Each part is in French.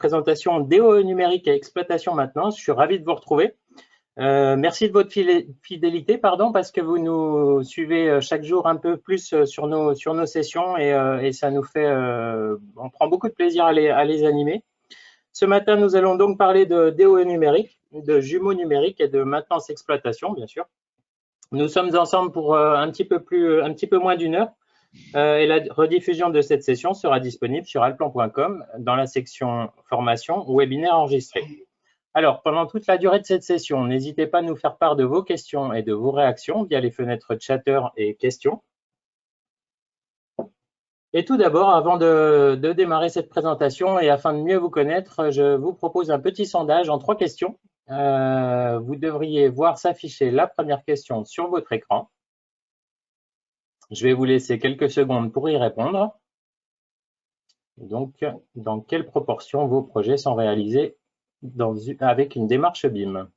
présentation DOE numérique et exploitation maintenance. Je suis ravi de vous retrouver. Merci de votre fidélité, parce que vous nous suivez chaque jour un peu plus sur nos sessions et ça nous fait, on prend beaucoup de plaisir à les animer. Ce matin, nous allons donc parler de DOE numérique, de jumeaux numériques et de maintenance exploitation, bien sûr. Nous sommes ensemble pour un petit peu moins d'une heure. Et la rediffusion de cette session sera disponible sur altplan.com dans la section formation ou webinaire enregistré. Alors, pendant toute la durée de cette session, n'hésitez pas à nous faire part de vos questions et de vos réactions via les fenêtres chatter et questions. Et tout d'abord, avant de démarrer cette présentation et afin de mieux vous connaître, je vous propose un petit sondage en 3 questions. Vous devriez voir s'afficher la première question sur votre écran. Je vais vous laisser quelques secondes pour y répondre. Donc, dans quelle proportion vos projets sont réalisés avec une démarche BIM?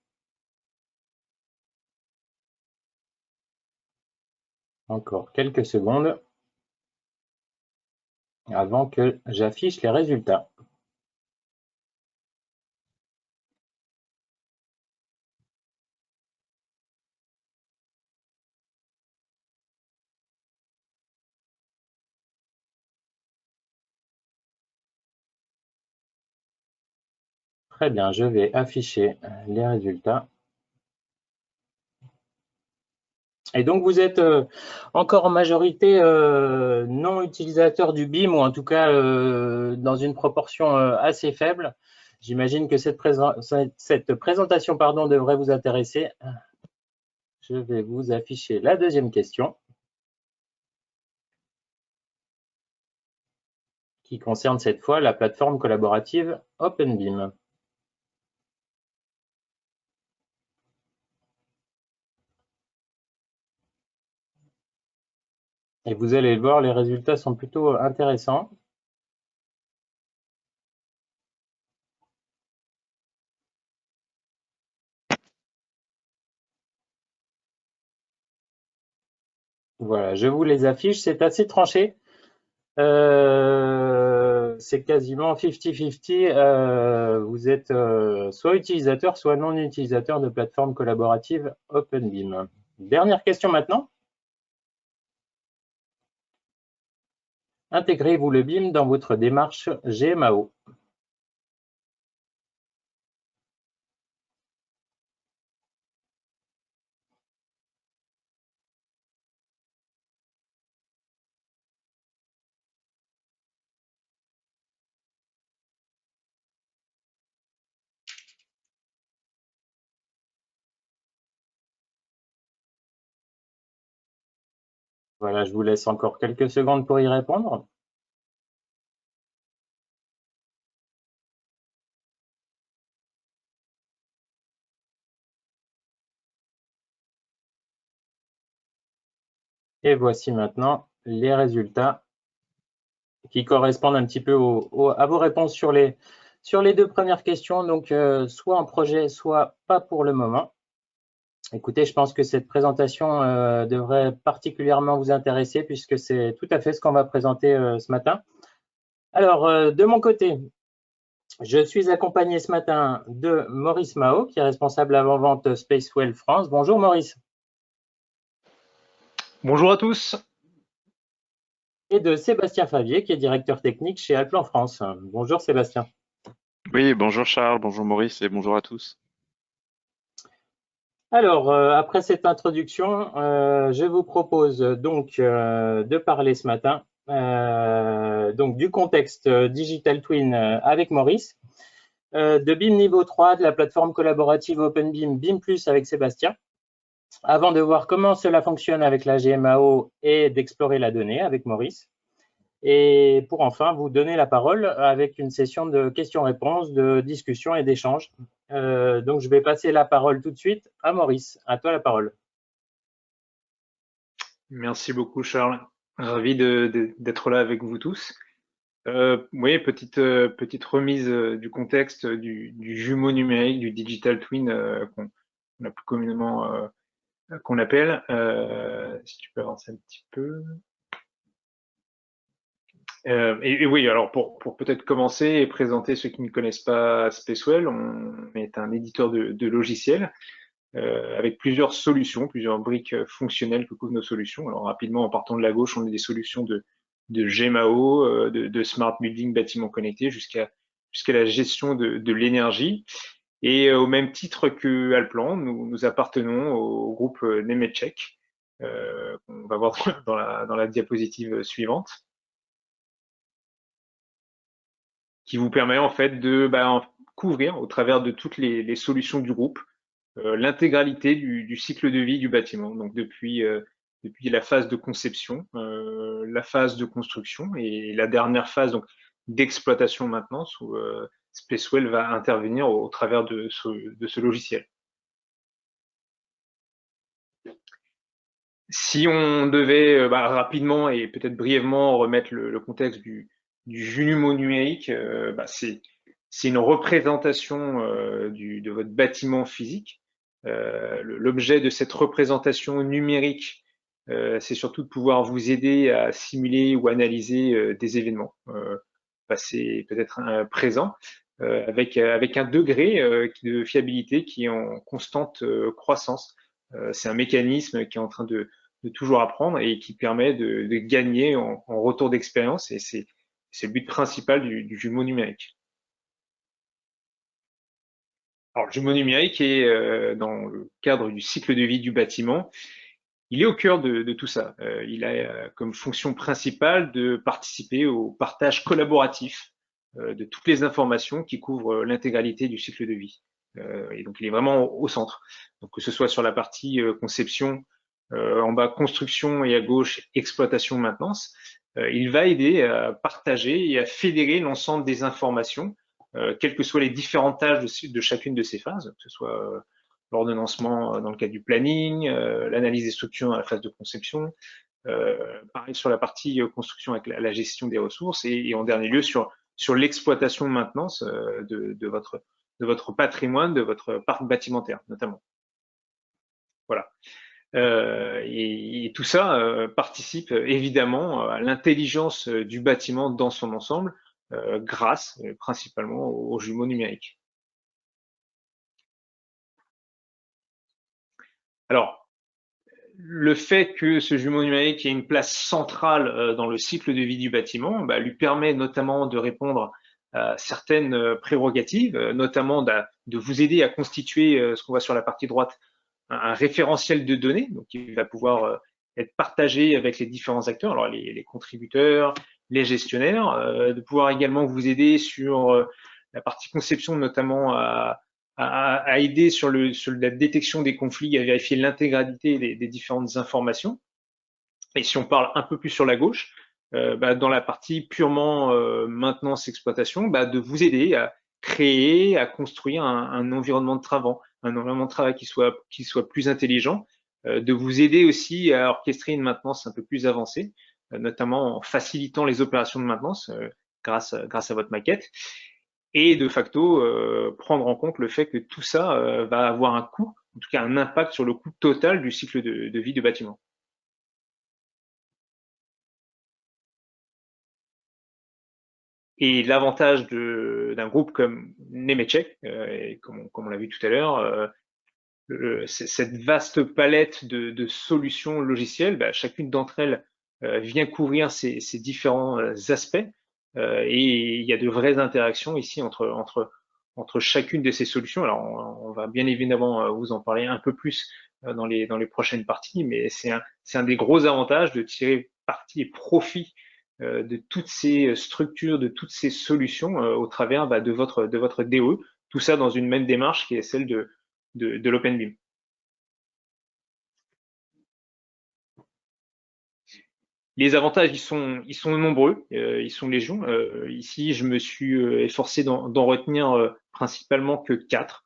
Encore quelques secondes avant que j'affiche les résultats. Très bien, je vais afficher les résultats. Et donc, vous êtes encore en majorité non utilisateur du BIM, ou en tout cas dans une proportion assez faible. J'imagine que cette présentation devrait vous intéresser. Je vais vous afficher la deuxième question, qui concerne cette fois la plateforme collaborative OpenBIM. Et vous allez le voir, les résultats sont plutôt intéressants. Voilà, je vous les affiche, c'est assez tranché. C'est quasiment 50-50. Vous êtes soit utilisateur, soit non utilisateur de plateforme collaborative OpenBIM. Dernière question maintenant. Intégrez-vous le BIM dans votre démarche GMAO? Voilà, je vous laisse encore quelques secondes pour y répondre. Et voici maintenant les résultats qui correspondent un petit peu à vos réponses sur les 2 premières questions. Donc, soit en projet, soit pas pour le moment. Écoutez, je pense que cette présentation devrait particulièrement vous intéresser puisque c'est tout à fait ce qu'on va présenter ce matin. Alors, de mon côté, je suis accompagné ce matin de Maurice Mao, qui est responsable avant-vente Spacewell France. Bonjour Maurice. Bonjour à tous. Et de Sébastien Favier, qui est directeur technique chez Altplan France. Bonjour Sébastien. Oui, bonjour Charles, bonjour Maurice et bonjour à tous. Alors, après cette introduction, je vous propose donc de parler ce matin donc du contexte Digital Twin avec Maurice, de BIM niveau 3, de la plateforme collaborative OpenBIM, BIM Plus avec Sébastien, avant de voir comment cela fonctionne avec la GMAO et d'explorer la donnée avec Maurice. Et pour enfin vous donner la parole avec une session de questions-réponses, de discussion et d'échange. Donc, je vais passer la parole tout de suite à Maurice. À toi la parole. Merci beaucoup Charles. Ravi d'être là avec vous tous. Oui, petite remise du contexte du jumeau numérique, du digital twin qu'on a plus communément qu'on appelle. Si tu peux avancer un petit peu. Et oui, alors pour peut-être commencer et présenter ceux qui ne connaissent pas Spacewell, on est un éditeur de logiciels avec plusieurs solutions, plusieurs briques fonctionnelles que couvrent nos solutions. Alors rapidement, en partant de la gauche, on a des solutions de GMAO, de smart building, bâtiments connectés, jusqu'à la gestion de l'énergie. Et au même titre que Alplan, nous appartenons au groupe Nemetschek, qu'on va voir dans la diapositive suivante, qui vous permet en fait de couvrir au travers de toutes les solutions du groupe l'intégralité du cycle de vie du bâtiment. Donc depuis la phase de conception, la phase de construction et la dernière phase donc d'exploitation maintenance où Spacewell va intervenir au travers de ce logiciel. Si on devait rapidement et peut-être brièvement remettre le contexte du jumeau numérique, c'est une représentation de votre bâtiment physique. L'objet de cette représentation numérique, c'est surtout de pouvoir vous aider à simuler ou analyser des événements passés, peut-être présents, avec un degré de fiabilité qui est en constante croissance. C'est un mécanisme qui est en train de toujours apprendre et qui permet de gagner en retour d'expérience, et c'est le but principal du jumeau numérique. Alors, le jumeau numérique est dans le cadre du cycle de vie du bâtiment. Il est au cœur de tout ça. Il a comme fonction principale de participer au partage collaboratif de toutes les informations qui couvrent l'intégralité du cycle de vie. Et donc, il est vraiment au centre. Donc, que ce soit sur la partie conception, en bas construction et à gauche exploitation maintenance, il va aider à partager et à fédérer l'ensemble des informations, quelles que soient les différentes tâches de chacune de ces phases, que ce soit l'ordonnancement dans le cadre du planning, l'analyse des structures dans la phase de conception, pareil sur la partie construction avec la gestion des ressources, et en dernier lieu sur l'exploitation maintenance de votre patrimoine, de votre parc bâtimentaire notamment. Voilà. Et tout ça participe évidemment à l'intelligence du bâtiment dans son ensemble, grâce principalement aux jumeaux numériques. Alors, le fait que ce jumeau numérique ait une place centrale dans le cycle de vie du bâtiment lui permet notamment de répondre à certaines prérogatives, notamment de vous aider à constituer ce qu'on voit sur la partie droite, un référentiel de données, donc qui va pouvoir être partagé avec les différents acteurs, alors les contributeurs, les gestionnaires, de pouvoir également vous aider sur la partie conception, notamment à aider sur la détection des conflits, à vérifier l'intégralité des différentes informations. Et si on parle un peu plus sur la gauche, dans la partie purement maintenance exploitation, de vous aider à créer, à construire un environnement de travail qui soit plus intelligent, de vous aider aussi à orchestrer une maintenance un peu plus avancée, notamment en facilitant les opérations de maintenance grâce à votre maquette, et de facto prendre en compte le fait que tout ça va avoir un coût, en tout cas un impact sur le coût total du cycle de vie du bâtiment. Et l'avantage d'un groupe comme Nemetschek, comme on l'a vu tout à l'heure, cette vaste palette de solutions logicielles, chacune d'entre elles vient couvrir ces différents aspects, et il y a de vraies interactions ici entre chacune de ces solutions. Alors, on va bien évidemment vous en parler un peu plus dans les prochaines parties, mais c'est un des gros avantages de tirer parti et profit de toutes ces structures, de toutes ces solutions au travers de votre DE, tout ça dans une même démarche qui est celle de l'OpenBIM. Les avantages, ils sont nombreux, ils sont légion. Ici, je me suis efforcé d'en retenir principalement que 4.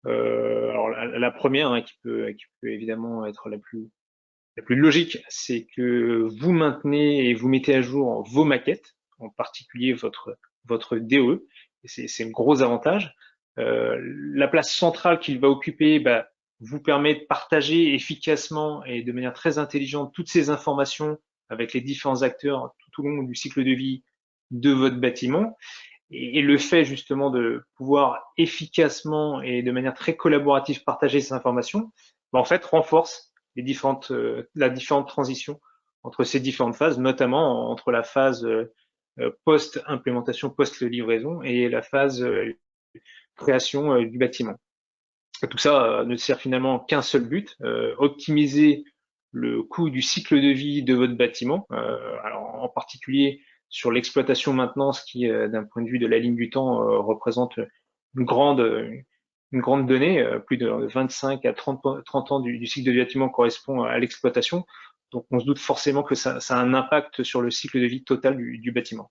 Alors la première, qui peut évidemment être la plus logique, c'est que vous maintenez et vous mettez à jour vos maquettes, en particulier votre DE. C'est un gros avantage. La place centrale qu'il va occuper vous permet de partager efficacement et de manière très intelligente toutes ces informations avec les différents acteurs tout au long du cycle de vie de votre bâtiment. Et le fait justement de pouvoir efficacement et de manière très collaborative partager ces informations, en fait, renforce la différente transition entre ces différentes phases, notamment entre la phase post-implémentation, post-livraison et la phase création du bâtiment. Tout ça ne sert finalement qu'un seul but, optimiser le coût du cycle de vie de votre bâtiment, alors en particulier sur l'exploitation maintenance qui, d'un point de vue de la ligne du temps, représente une grande, une grande donnée, plus de 25 à 30 ans du cycle de vie bâtiment correspond à l'exploitation. Donc on se doute forcément que ça a un impact sur le cycle de vie total du bâtiment.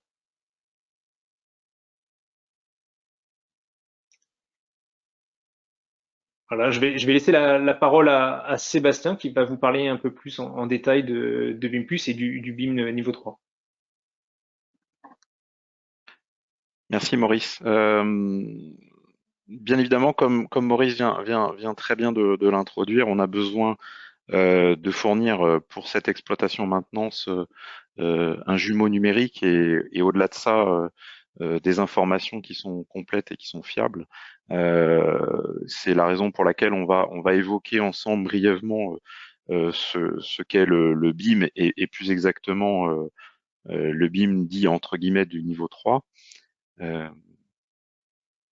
Voilà, je vais laisser la parole à Sébastien qui va vous parler un peu plus en détail de BIM Plus et du BIM niveau 3. Merci Maurice. Bien évidemment, comme Maurice vient très bien de l'introduire, on a besoin de fournir pour cette exploitation maintenance un jumeau numérique et au-delà de ça, des informations qui sont complètes et qui sont fiables. C'est la raison pour laquelle on va évoquer ensemble brièvement ce qu'est le BIM et plus exactement le BIM dit entre guillemets du niveau 3.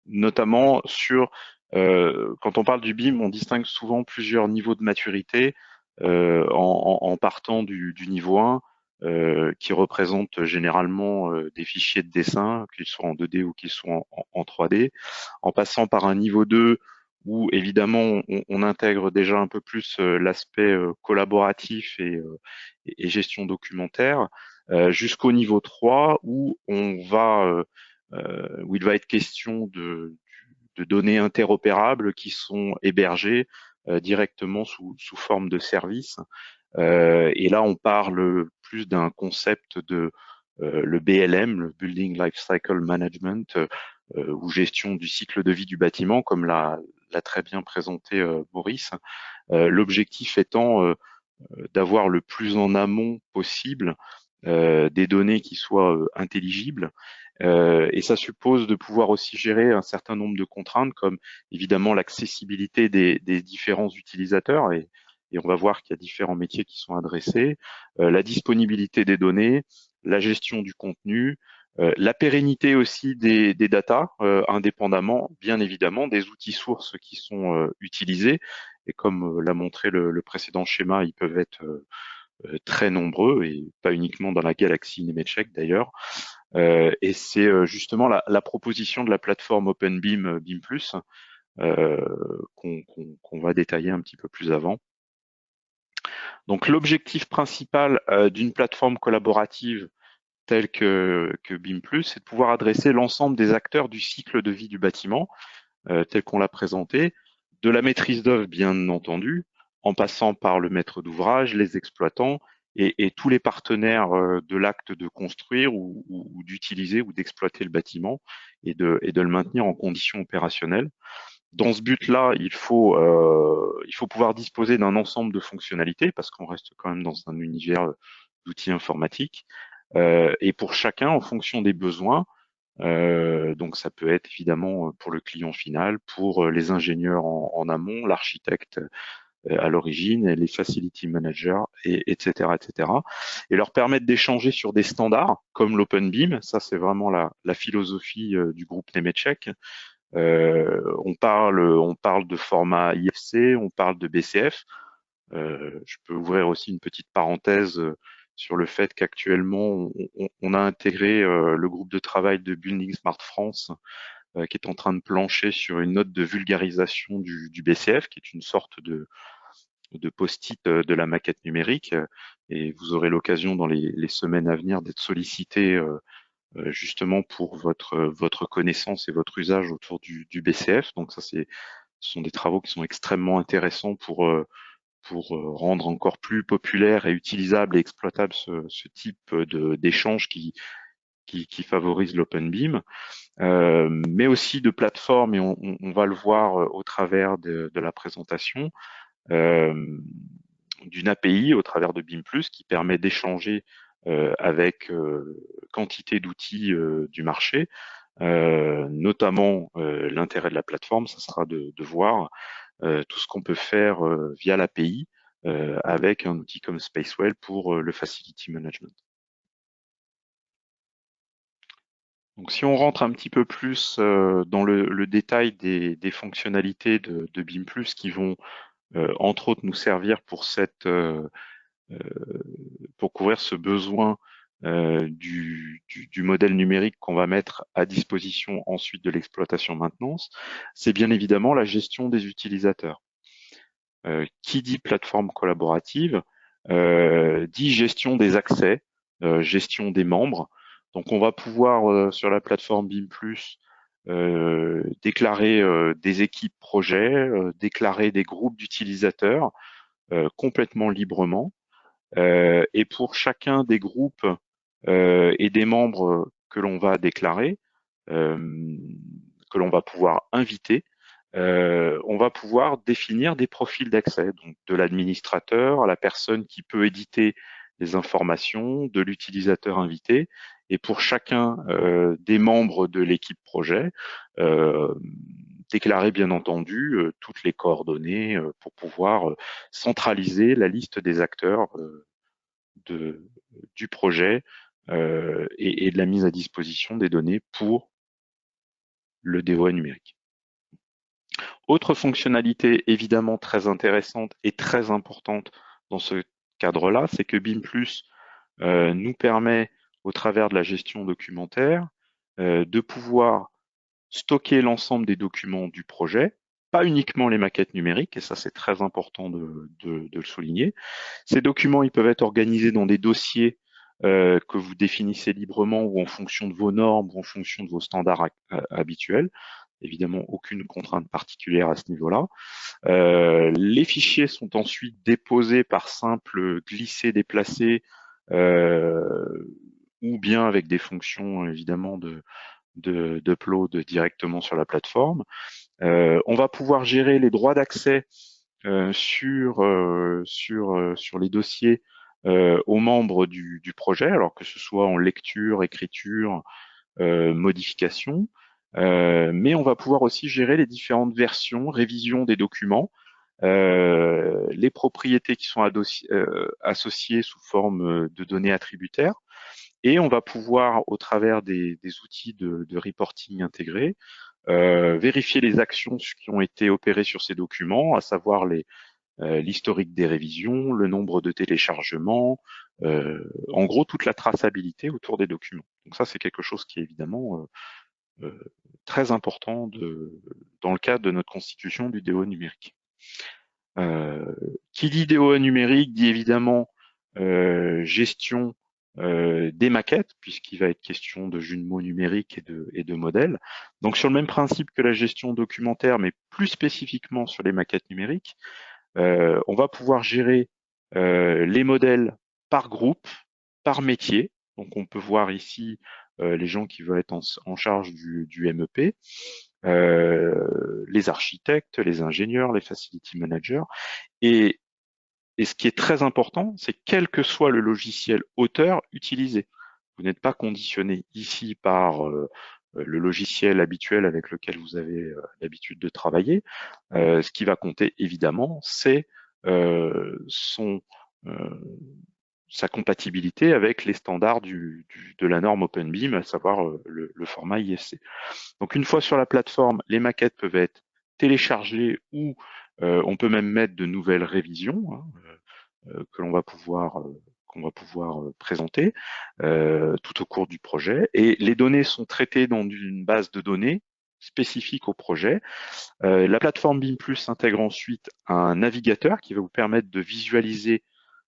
Notamment sur quand on parle du BIM, on distingue souvent plusieurs niveaux de maturité en partant du niveau 1 qui représente généralement des fichiers de dessin, qu'ils soient en 2D ou qu'ils soient en 3D, en passant par un niveau 2 où évidemment on intègre déjà un peu plus l'aspect collaboratif et gestion documentaire, jusqu'au niveau 3 où où il va être question de données interopérables qui sont hébergées directement sous forme de services. Et là, on parle plus d'un concept de le BLM, le Building Lifecycle Management, ou gestion du cycle de vie du bâtiment, comme l'a très bien présenté Maurice. L'objectif étant d'avoir le plus en amont possible des données qui soient intelligibles. Et ça suppose de pouvoir aussi gérer un certain nombre de contraintes, comme évidemment l'accessibilité des différents utilisateurs, et on va voir qu'il y a différents métiers qui sont adressés, la disponibilité des données, la gestion du contenu, la pérennité aussi des datas, indépendamment, bien évidemment, des outils sources qui sont utilisés. Et comme l'a montré le précédent schéma, ils peuvent être très nombreux et pas uniquement dans la galaxie Nemetschek d'ailleurs. Et c'est justement la proposition de la plateforme OpenBIM BIM+, qu'on va détailler un petit peu plus avant. Donc l'objectif principal d'une plateforme collaborative telle que BIM+, c'est de pouvoir adresser l'ensemble des acteurs du cycle de vie du bâtiment, tel qu'on l'a présenté, de la maîtrise d'œuvre bien entendu, en passant par le maître d'ouvrage, les exploitants et tous les partenaires de l'acte de construire ou d'utiliser ou d'exploiter le bâtiment et de le maintenir en conditions opérationnelles. Dans ce but-là, il faut pouvoir disposer d'un ensemble de fonctionnalités parce qu'on reste quand même dans un univers d'outils informatiques. Et pour chacun, en fonction des besoins, donc ça peut être évidemment pour le client final, pour les ingénieurs en amont, l'architecte à l'origine, les facility managers, etc., etc. Et leur permettre d'échanger sur des standards comme l'OpenBIM. Ça, c'est vraiment la philosophie du groupe Nemetschek. On parle de format IFC, on parle de BCF. Je peux ouvrir aussi une petite parenthèse sur le fait qu'actuellement, on a intégré le groupe de travail de Building Smart France qui est en train de plancher sur une note de vulgarisation du BCF, qui est une sorte de post-it de la maquette numérique. Et vous aurez l'occasion dans les semaines à venir d'être sollicité justement pour votre connaissance et votre usage autour du BCF. Donc ça, ce sont des travaux qui sont extrêmement intéressants pour rendre encore plus populaire et utilisable et exploitable ce type d'échange qui favorise l'OpenBIM, mais aussi de plateformes, et on va le voir au travers de la présentation, d'une API au travers de BIM+, qui permet d'échanger avec quantité d'outils du marché, notamment l'intérêt de la plateforme, ça sera de voir tout ce qu'on peut faire via l'API avec un outil comme Spacewell pour le facility management. Donc, si on rentre un petit peu plus dans le détail des fonctionnalités de BIM+, qui vont entre autres nous servir pour pour couvrir ce besoin du modèle numérique qu'on va mettre à disposition ensuite de l'exploitation maintenance, c'est bien évidemment la gestion des utilisateurs. Qui dit plateforme collaborative dit gestion des accès, gestion des membres. Donc on va pouvoir sur la plateforme BIM+, déclarer des équipes projets, déclarer des groupes d'utilisateurs complètement librement. Et pour chacun des groupes et des membres que l'on va déclarer, que l'on va pouvoir inviter, on va pouvoir définir des profils d'accès, donc de l'administrateur à la personne qui peut éditer les informations, de l'utilisateur invité, et pour chacun des membres de l'équipe projet, déclarer bien entendu toutes les coordonnées pour pouvoir centraliser la liste des acteurs du projet et de la mise à disposition des données pour le DOA numérique. Autre fonctionnalité évidemment très intéressante et très importante dans ce cadre-là, c'est que BIM+ nous permet, au travers de la gestion documentaire, de pouvoir stocker l'ensemble des documents du projet, pas uniquement les maquettes numériques, et ça c'est très important de le souligner. Ces documents, ils peuvent être organisés dans des dossiers que vous définissez librement ou en fonction de vos normes ou en fonction de vos standards habituels. Évidemment, aucune contrainte particulière à ce niveau-là. Les fichiers sont ensuite déposés par simple glisser-déplacer ou bien avec des fonctions évidemment d'upload directement sur la plateforme. On va pouvoir gérer les droits d'accès sur les dossiers aux membres du projet, alors que ce soit en lecture, écriture, modification. Mais on va pouvoir aussi gérer les différentes versions, révision des documents, les propriétés qui sont associées sous forme de données attributaires. Et on va pouvoir, au travers des outils de reporting intégrés, vérifier les actions qui ont été opérées sur ces documents, à savoir l'historique des révisions, le nombre de téléchargements, en gros toute la traçabilité autour des documents. Donc ça, c'est quelque chose qui est évidemment très important dans le cadre de notre constitution du DOA numérique. Qui dit DOA numérique dit évidemment gestion des maquettes, puisqu'il va être question de jumeaux numériques et de modèles. Donc sur le même principe que la gestion documentaire, mais plus spécifiquement sur les maquettes numériques, on va pouvoir gérer les modèles par groupe, par métier. Donc on peut voir ici les gens qui vont être en charge du MEP, les architectes, les ingénieurs, les facility managers. Et ce qui est très important, c'est quel que soit le logiciel auteur utilisé. Vous n'êtes pas conditionné ici par le logiciel habituel avec lequel vous avez l'habitude de travailler. Ce qui va compter évidemment, c'est sa compatibilité avec les standards de la norme OpenBIM, à savoir le format IFC. Donc une fois sur la plateforme, les maquettes peuvent être téléchargées ou on peut même mettre de nouvelles révisions que l'on va pouvoir présenter tout au cours du projet. Et les données sont traitées dans une base de données spécifique au projet. La plateforme BIM+ intègre ensuite un navigateur qui va vous permettre de visualiser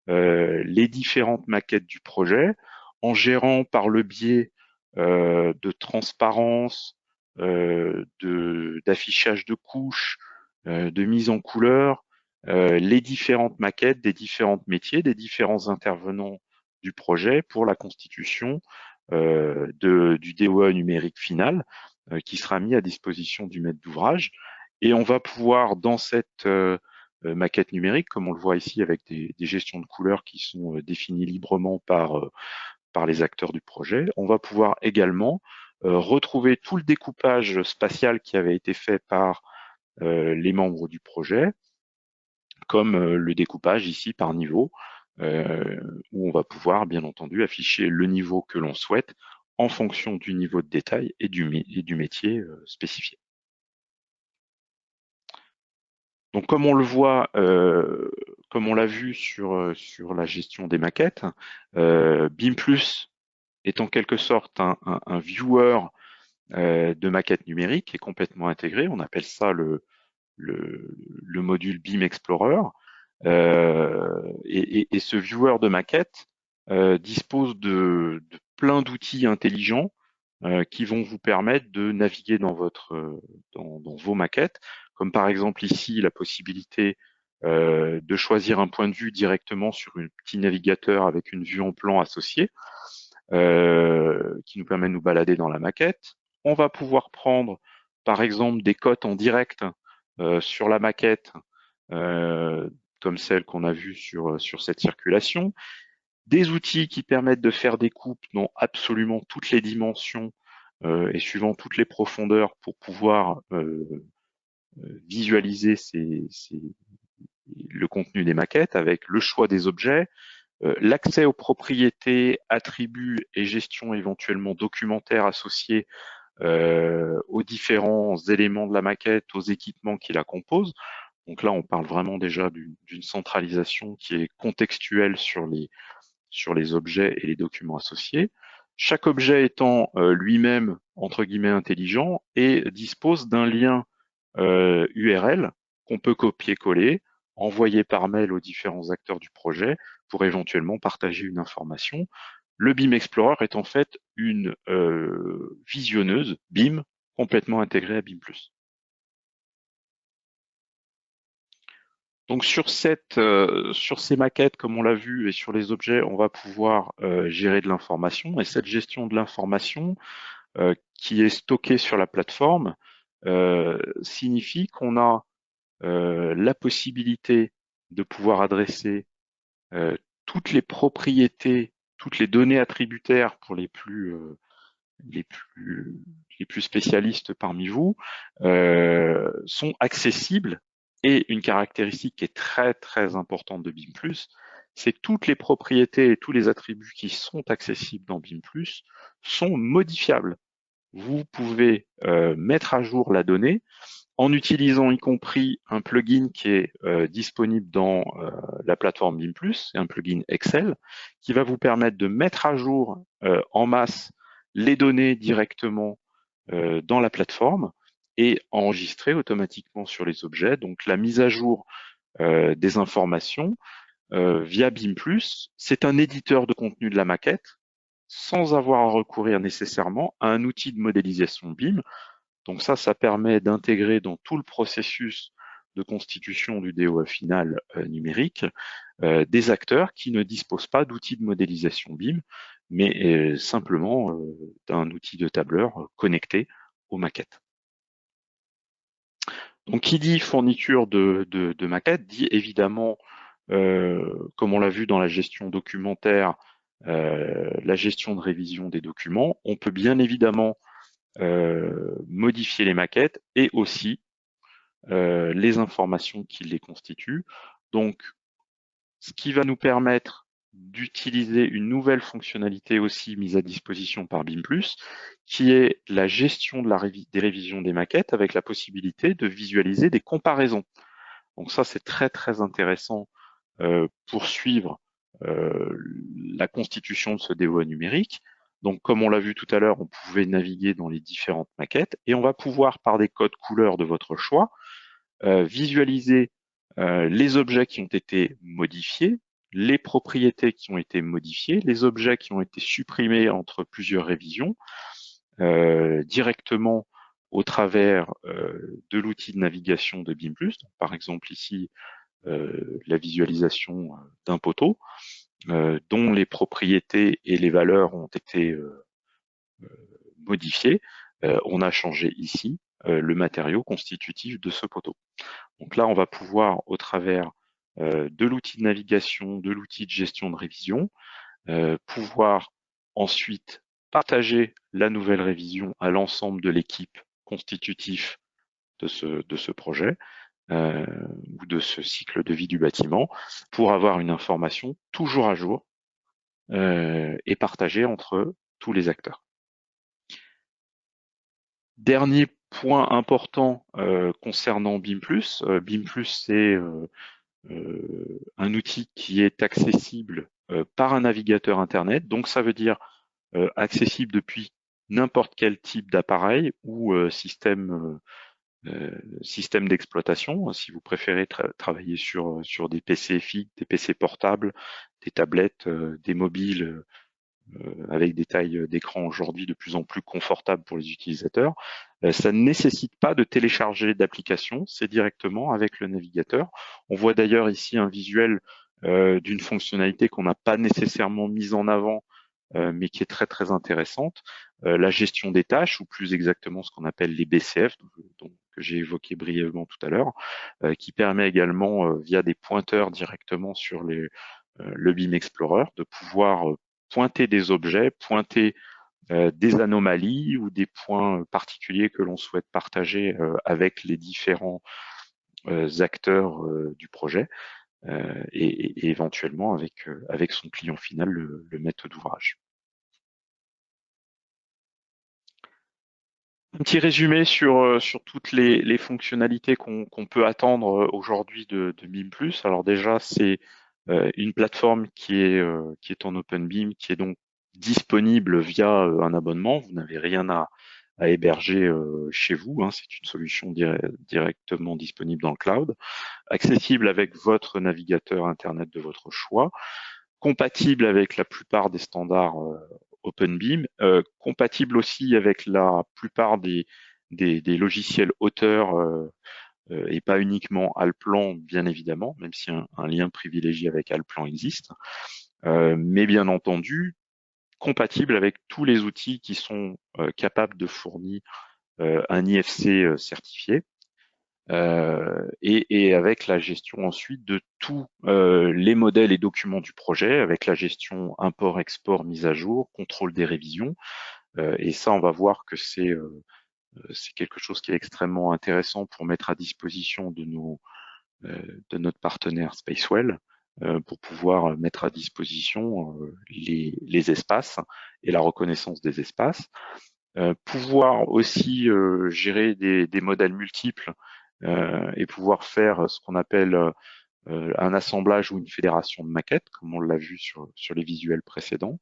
les différentes maquettes du projet en gérant par le biais de transparence, d'affichage de couches, de mise en couleur, les différentes maquettes des différents métiers, des différents intervenants du projet pour la constitution du DOA numérique final qui sera mis à disposition du maître d'ouvrage. Et on va pouvoir, dans cette maquette numérique, comme on le voit ici avec des gestions de couleurs qui sont définies librement par les acteurs du projet. On va pouvoir également retrouver tout le découpage spatial qui avait été fait par les membres du projet, comme le découpage ici par niveau, où on va pouvoir bien entendu afficher le niveau que l'on souhaite en fonction du niveau de détail et du métier spécifié. Donc comme on le voit, comme on l'a vu sur la gestion des maquettes, BIM+ est en quelque sorte un viewer de maquettes numériques qui est complètement intégré. On appelle ça le module BIM Explorer. Et ce viewer de maquettes dispose de plein d'outils intelligents qui vont vous permettre de naviguer dans vos maquettes, comme par exemple ici la possibilité de choisir un point de vue directement sur un petit navigateur avec une vue en plan associée, qui nous permet de nous balader dans la maquette. On va pouvoir prendre par exemple des cotes en direct sur la maquette, comme celle qu'on a vue sur cette circulation. Des outils qui permettent de faire des coupes dans absolument toutes les dimensions et suivant toutes les profondeurs pour pouvoir visualiser le contenu des maquettes avec le choix des objets, l'accès aux propriétés, attributs et gestion éventuellement documentaire associés aux différents éléments de la maquette, aux équipements qui la composent. Donc là, on parle vraiment déjà d'une centralisation qui est contextuelle sur les objets et les documents associés. Chaque objet étant lui-même, entre guillemets, intelligent et dispose d'un lien URL qu'on peut copier-coller, envoyer par mail aux différents acteurs du projet pour éventuellement partager une information. Le BIM Explorer est en fait une visionneuse BIM complètement intégrée à BIM+. Donc sur ces maquettes, comme on l'a vu, et sur les objets, on va pouvoir gérer de l'information. Et cette gestion de l'information qui est stockée sur la plateforme signifie qu'on a la possibilité de pouvoir adresser toutes les propriétés, toutes les données attributaires pour les plus spécialistes parmi vous, sont accessibles. Et une caractéristique qui est très très importante de BIM+, c'est que toutes les propriétés et tous les attributs qui sont accessibles dans BIM+, sont modifiables. Vous pouvez mettre à jour la donnée en utilisant y compris un plugin qui est disponible dans la plateforme BIM+, un plugin Excel, qui va vous permettre de mettre à jour en masse les données directement dans la plateforme et enregistrer automatiquement sur les objets. Donc la mise à jour des informations via BIM+, c'est un éditeur de contenu de la maquette sans avoir à recourir nécessairement à un outil de modélisation BIM. Donc ça permet d'intégrer dans tout le processus de constitution du DOA final numérique des acteurs qui ne disposent pas d'outils de modélisation BIM, mais simplement d'un outil de tableur connecté aux maquettes. Donc qui dit fourniture de maquettes dit évidemment, comme on l'a vu dans la gestion documentaire, la gestion de révision des documents. On peut bien évidemment modifier les maquettes et aussi les informations qui les constituent. Donc, ce qui va nous permettre d'utiliser une nouvelle fonctionnalité aussi mise à disposition par BIM+, qui est la gestion de des révisions des maquettes avec la possibilité de visualiser des comparaisons. Donc ça, c'est très très intéressant pour suivre la constitution de ce DOA numérique. Donc, comme on l'a vu tout à l'heure, on pouvait naviguer dans les différentes maquettes et on va pouvoir, par des codes couleurs de votre choix, visualiser les objets qui ont été modifiés, les propriétés qui ont été modifiées, les objets qui ont été supprimés entre plusieurs révisions, directement au travers de l'outil de navigation de BIM+. Donc, par exemple, ici, la visualisation d'un poteau, dont les propriétés et les valeurs ont été modifiées. On a changé ici le matériau constitutif de ce poteau. Donc là, on va pouvoir, au travers de l'outil de navigation, de l'outil de gestion de révision, pouvoir ensuite partager la nouvelle révision à l'ensemble de l'équipe constitutive de ce projet ou de ce cycle de vie du bâtiment pour avoir une information toujours à jour et partagée entre tous les acteurs. Dernier point important concernant BIM+. BIM+, c'est un outil qui est accessible par un navigateur Internet. Donc, ça veut dire accessible depuis n'importe quel type d'appareil ou système d'exploitation. Si vous préférez travailler sur des PC fixes, des PC portables, des tablettes, des mobiles, avec des tailles d'écran aujourd'hui de plus en plus confortables pour les utilisateurs. Ça ne nécessite pas de télécharger d'application, c'est directement avec le navigateur. On voit d'ailleurs ici un visuel d'une fonctionnalité qu'on n'a pas nécessairement mise en avant, mais qui est très très intéressante, la gestion des tâches, ou plus exactement ce qu'on appelle les BCF, que j'ai évoqué brièvement tout à l'heure, qui permet également, via des pointeurs directement sur le BIM Explorer, de pouvoir pointer des objets, pointer des anomalies ou des points particuliers que l'on souhaite partager avec les différents acteurs du projet et éventuellement avec son client final, le maître d'ouvrage. Un petit résumé sur toutes les fonctionnalités qu'on peut attendre aujourd'hui de BIM+. Alors déjà, c'est une plateforme qui est en OpenBIM, qui est donc disponible via un abonnement. Vous n'avez rien à héberger chez vous, hein. C'est une solution directement disponible dans le cloud, accessible avec votre navigateur Internet de votre choix, compatible avec la plupart des standards OpenBIM, compatible aussi avec la plupart des logiciels auteurs et pas uniquement Allplan, bien évidemment, même si un lien privilégié avec Allplan existe, mais bien entendu compatible avec tous les outils qui sont capables de fournir un IFC certifié, et avec la gestion ensuite de tous les modèles et documents du projet, avec la gestion import, export, mise à jour, contrôle des révisions, et ça on va voir que c'est quelque chose qui est extrêmement intéressant pour mettre à disposition de notre partenaire Spacewell, pour pouvoir mettre à disposition les espaces et la reconnaissance des espaces. Pouvoir aussi gérer des modèles multiples et pouvoir faire ce qu'on appelle un assemblage ou une fédération de maquettes, comme on l'a vu sur les visuels précédents,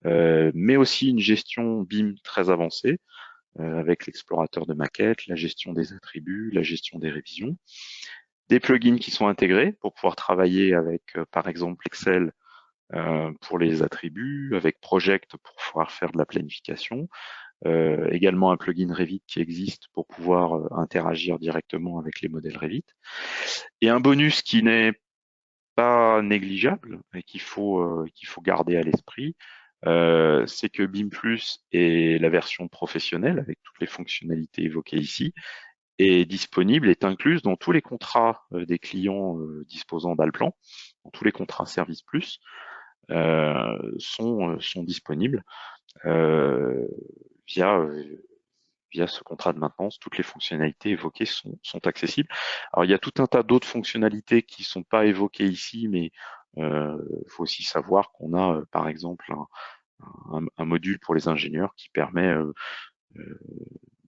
mais aussi une gestion BIM très avancée, avec l'explorateur de maquettes, la gestion des attributs, la gestion des révisions, des plugins qui sont intégrés pour pouvoir travailler avec, par exemple, Excel pour les attributs, avec Project pour pouvoir faire de la planification, également un plugin Revit qui existe pour pouvoir interagir directement avec les modèles Revit. Et un bonus qui n'est pas négligeable et qu'il faut garder à l'esprit, c'est que BIM+ est la version professionnelle avec toutes les fonctionnalités évoquées ici, est disponible, est incluse dans tous les contrats des clients disposant d'Allplan, dans tous les contrats Service Plus sont disponibles via ce contrat de maintenance. Toutes les fonctionnalités évoquées sont accessibles. Alors il y a tout un tas d'autres fonctionnalités qui sont pas évoquées ici, mais faut aussi savoir qu'on a par exemple un module pour les ingénieurs qui permet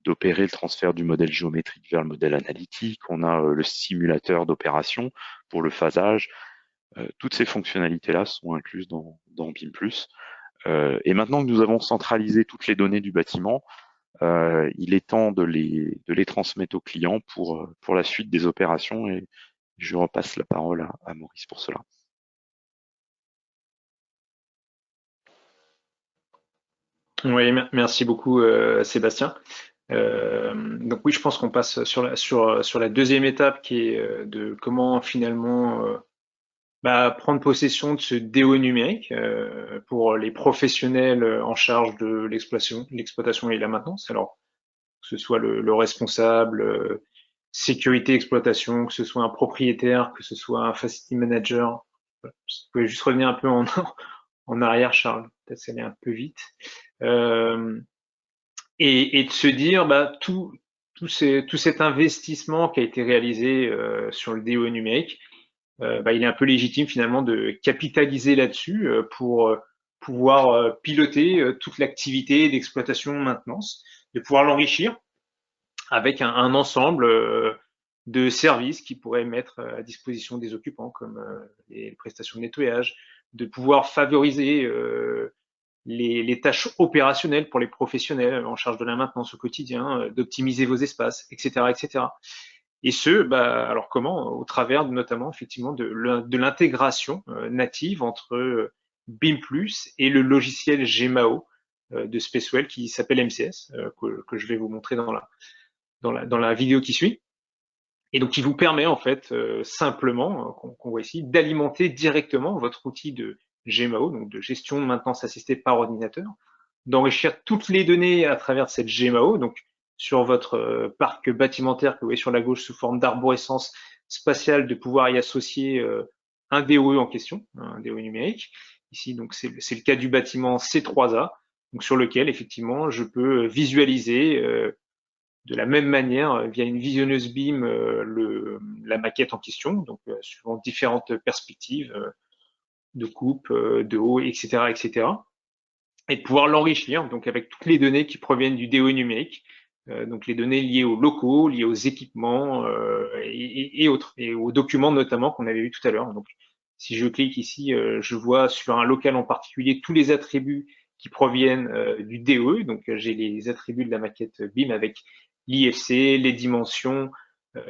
d'opérer le transfert du modèle géométrique vers le modèle analytique. On a le simulateur d'opération pour le phasage. Toutes ces fonctionnalités-là sont incluses dans BIM+. Et maintenant que nous avons centralisé toutes les données du bâtiment, il est temps de les transmettre aux clients pour la suite des opérations, et je repasse la parole à Maurice pour cela. Oui, merci beaucoup Sébastien. Donc oui, je pense qu'on passe sur la deuxième étape qui est de comment finalement prendre possession de ce DO numérique pour les professionnels en charge de l'exploitation et la maintenance. Alors, que ce soit le responsable, sécurité, exploitation, que ce soit un propriétaire, que ce soit un facility manager. Vous pouvez juste revenir un peu en arrière, Charles, peut-être ça allait un peu vite. Et de se dire, tout cet investissement qui a été réalisé sur le DOE numérique, il est un peu légitime finalement de capitaliser là-dessus pour pouvoir piloter toute l'activité d'exploitation maintenance, de pouvoir l'enrichir avec un ensemble de services qui pourraient mettre à disposition des occupants, comme les prestations de nettoyage, de pouvoir favoriser les tâches opérationnelles pour les professionnels en charge de la maintenance au quotidien, d'optimiser vos espaces, etc., etc. Et ce, alors comment? Au travers notamment effectivement de l'intégration native entre BIM+ et le logiciel Gemao de Spacewell qui s'appelle MCS, que je vais vous montrer dans la vidéo qui suit. Et donc, qui vous permet en fait simplement, qu'on voit ici, d'alimenter directement votre outil de Gemao, donc de gestion de maintenance assistée par ordinateur, d'enrichir toutes les données à travers cette Gemao, donc sur votre parc bâtimentaire que vous voyez sur la gauche sous forme d'arborescence spatiale, de pouvoir y associer un DOE en question, un DOE numérique. Ici, donc c'est le cas du bâtiment C3A, donc sur lequel effectivement je peux visualiser de la même manière via une visionneuse BIM la maquette en question, donc suivant différentes perspectives de coupe, de haut, etc., etc. Et de pouvoir l'enrichir donc avec toutes les données qui proviennent du DOE numérique, donc les données liées aux locaux, liées aux équipements et autres, et aux documents notamment qu'on avait vu tout à l'heure. Donc si je clique ici, je vois sur un local en particulier tous les attributs qui proviennent du DOE, donc j'ai les attributs de la maquette BIM avec l'IFC, les dimensions,